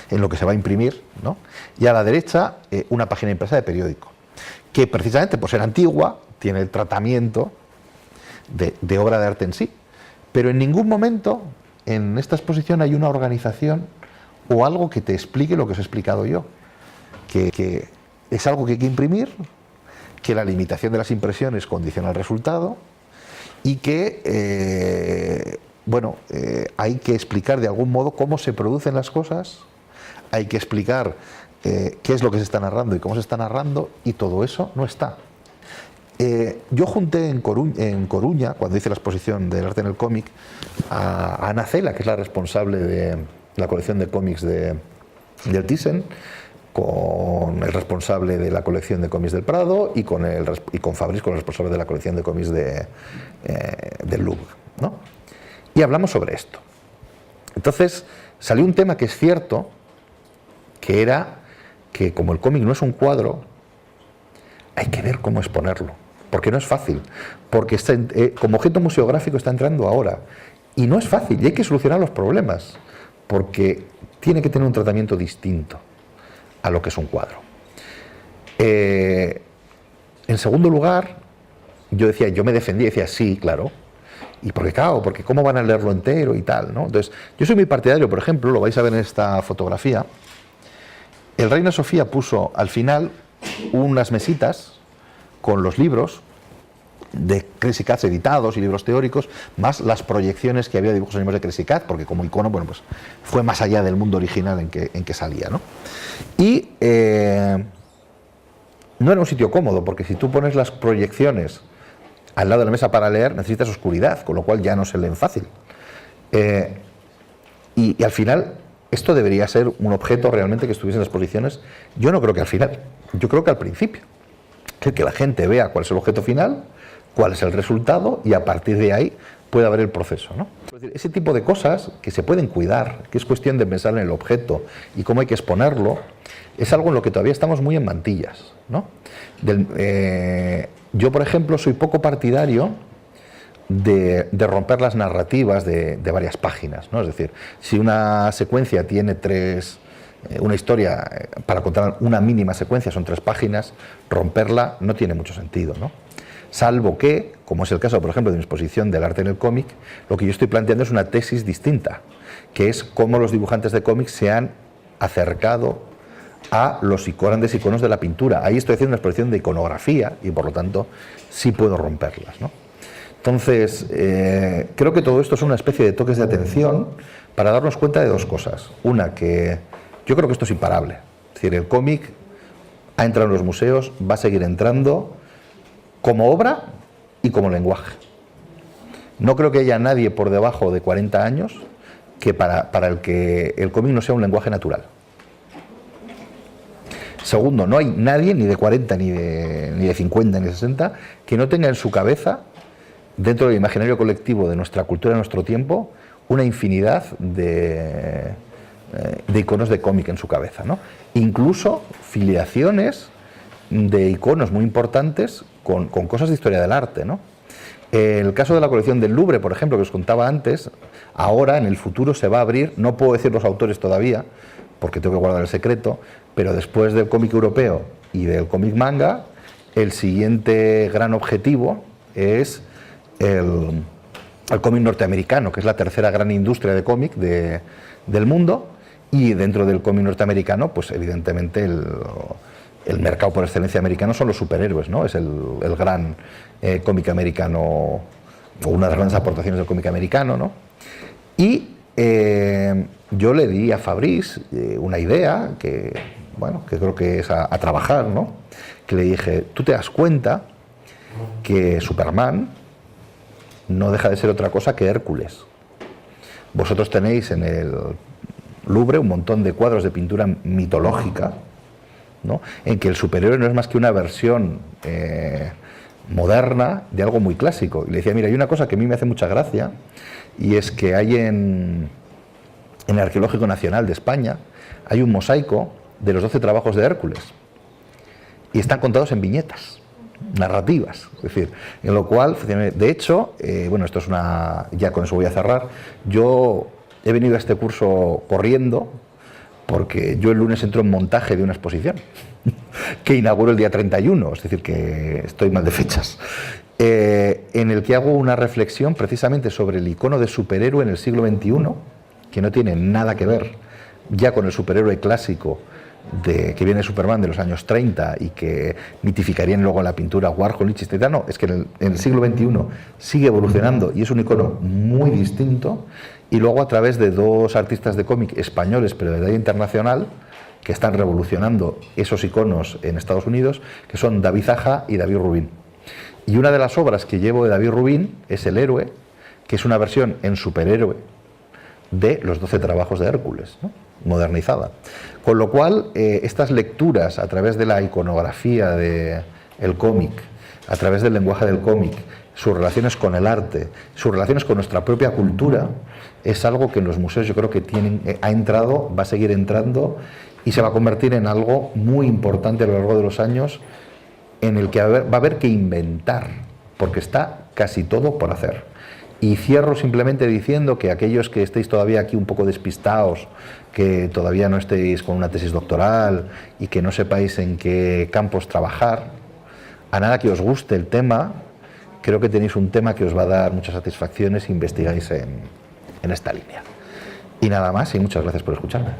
lo que se va a imprimir, ¿no? Y a la derecha, una página impresa de periódico, que precisamente por ser antigua tiene el tratamiento de obra de arte en sí, pero en ningún momento en esta exposición hay una organización o algo que te explique lo que os he explicado yo, que es algo que hay que imprimir, que la limitación de las impresiones condiciona el resultado, y que hay que explicar de algún modo cómo se producen las cosas hay que explicar qué es lo que se está narrando y cómo se está narrando, y todo eso no está. Yo junté en Coruña, cuando hice la exposición del arte en el cómic, a Ana Cela, que es la responsable de la colección de cómics del Thyssen, con el responsable de la colección de cómics del Prado y con Fabrice, con el responsable de la colección de cómics del Louvre, ¿no? Y hablamos sobre esto. Entonces salió un tema que es cierto, que era que como el cómic no es un cuadro, hay que ver cómo exponerlo, porque no es fácil, porque como objeto museográfico está entrando ahora, y no es fácil, y hay que solucionar los problemas, porque tiene que tener un tratamiento distinto a lo que es un cuadro. En segundo lugar, yo me defendía y decía, sí, claro, y porque cómo van a leerlo entero y tal, ¿no? Entonces, yo soy muy partidario, por ejemplo, lo vais a ver en esta fotografía, el Reina Sofía puso al final unas mesitas con los libros de Crazy Cats editados y libros teóricos, más las proyecciones que había de dibujos animados de Crazy Cat, porque como icono, bueno, pues fue más allá del mundo original en que salía, ¿no? Y no era un sitio cómodo, porque si tú pones las proyecciones al lado de la mesa para leer, necesitas oscuridad, con lo cual ya no se leen fácil. Y al final, esto debería ser un objeto realmente que estuviese en las exposiciones. Yo no creo que al final, yo creo que al principio. Que la gente vea cuál es el objeto final, cuál es el resultado, y a partir de ahí pueda haber el proceso, ¿no? Es decir, ese tipo de cosas que se pueden cuidar, que es cuestión de pensar en el objeto y cómo hay que exponerlo, es algo en lo que todavía estamos muy en mantillas, ¿no? Yo, por ejemplo, soy poco partidario de romper las narrativas de varias páginas, ¿no? Es decir, si una secuencia tiene una historia, para contar una mínima secuencia son 3 páginas, romperla no tiene mucho sentido, ¿no? Salvo que, como es el caso, por ejemplo, de mi exposición del arte en el cómic, lo que yo estoy planteando es una tesis distinta, que es cómo los dibujantes de cómics se han acercado a los grandes iconos de la pintura. Ahí estoy haciendo una exposición de iconografía y, por lo tanto, sí puedo romperlas, ¿no? Entonces, creo que todo esto es una especie de toques de atención para darnos cuenta de 2 cosas. Una, que yo creo que esto es imparable. Es decir, el cómic ha entrado en los museos, va a seguir entrando como obra y como lenguaje. No creo que haya nadie por debajo de 40 años que para el que el cómic no sea un lenguaje natural. Segundo, no hay nadie, ni de 40, ni de 50, ni de 60, que no tenga en su cabeza, dentro del imaginario colectivo de nuestra cultura, de nuestro tiempo, una infinidad de iconos de cómic en su cabeza, ¿no? Incluso filiaciones de iconos muy importantes con cosas de historia del arte, ¿no? El caso de la colección del Louvre, por ejemplo, que os contaba antes, ahora en el futuro se va a abrir, no puedo decir los autores todavía, porque tengo que guardar el secreto, pero después del cómic europeo y del cómic manga, el siguiente gran objetivo es el cómic norteamericano, que es la tercera gran industria de cómic del mundo, y dentro del cómic norteamericano, pues evidentemente el mercado por excelencia americano son los superhéroes, ¿no? Es el gran cómic americano, o una de las grandes aportaciones del cómic americano, ¿no? Y yo le di a Fabrice una idea que creo que es a trabajar, ¿no? Que le dije, tú te das cuenta que Superman no deja de ser otra cosa que Hércules. Vosotros tenéis en el Louvre un montón de cuadros de pintura mitológica, ¿no? En que el superhéroe no es más que una versión moderna de algo muy clásico. Y le decía, mira, hay una cosa que a mí me hace mucha gracia, y es que hay en el Arqueológico Nacional de España, hay un mosaico de los 12 trabajos de Hércules, y están contados en viñetas narrativas, es decir, en lo cual, de hecho, esto es ya con eso voy a cerrar, yo he venido a este curso corriendo, porque yo el lunes entro en montaje de una exposición, que inauguro el día 31, es decir, que estoy mal de fechas, en el que hago una reflexión precisamente sobre el icono de superhéroe en el siglo XXI, que no tiene nada que ver ya con el superhéroe clásico que viene de Superman de los años 30 y que mitificarían luego en la pintura Warhol y Chistitano, es que en el siglo XXI sigue evolucionando y es un icono muy distinto, y luego a través de dos artistas de cómic españoles pero de talla internacional que están revolucionando esos iconos en Estados Unidos, que son David Aja y David Rubin. Y una de las obras que llevo de David Rubin es El héroe, que es una versión en superhéroe de los 12 trabajos de Hércules, ¿no?, modernizada. Con lo cual, estas lecturas a través de la iconografía del cómic, a través del lenguaje del cómic, sus relaciones con el arte, sus relaciones con nuestra propia cultura, es algo que en los museos yo creo que ha entrado, va a seguir entrando y se va a convertir en algo muy importante a lo largo de los años, en el que va a haber que inventar, porque está casi todo por hacer. Y cierro simplemente diciendo que aquellos que estéis todavía aquí un poco despistados, que todavía no estéis con una tesis doctoral y que no sepáis en qué campos trabajar, a nada que os guste el tema, creo que tenéis un tema que os va a dar muchas satisfacciones si investigáis en esta línea. Y nada más, y muchas gracias por escucharme.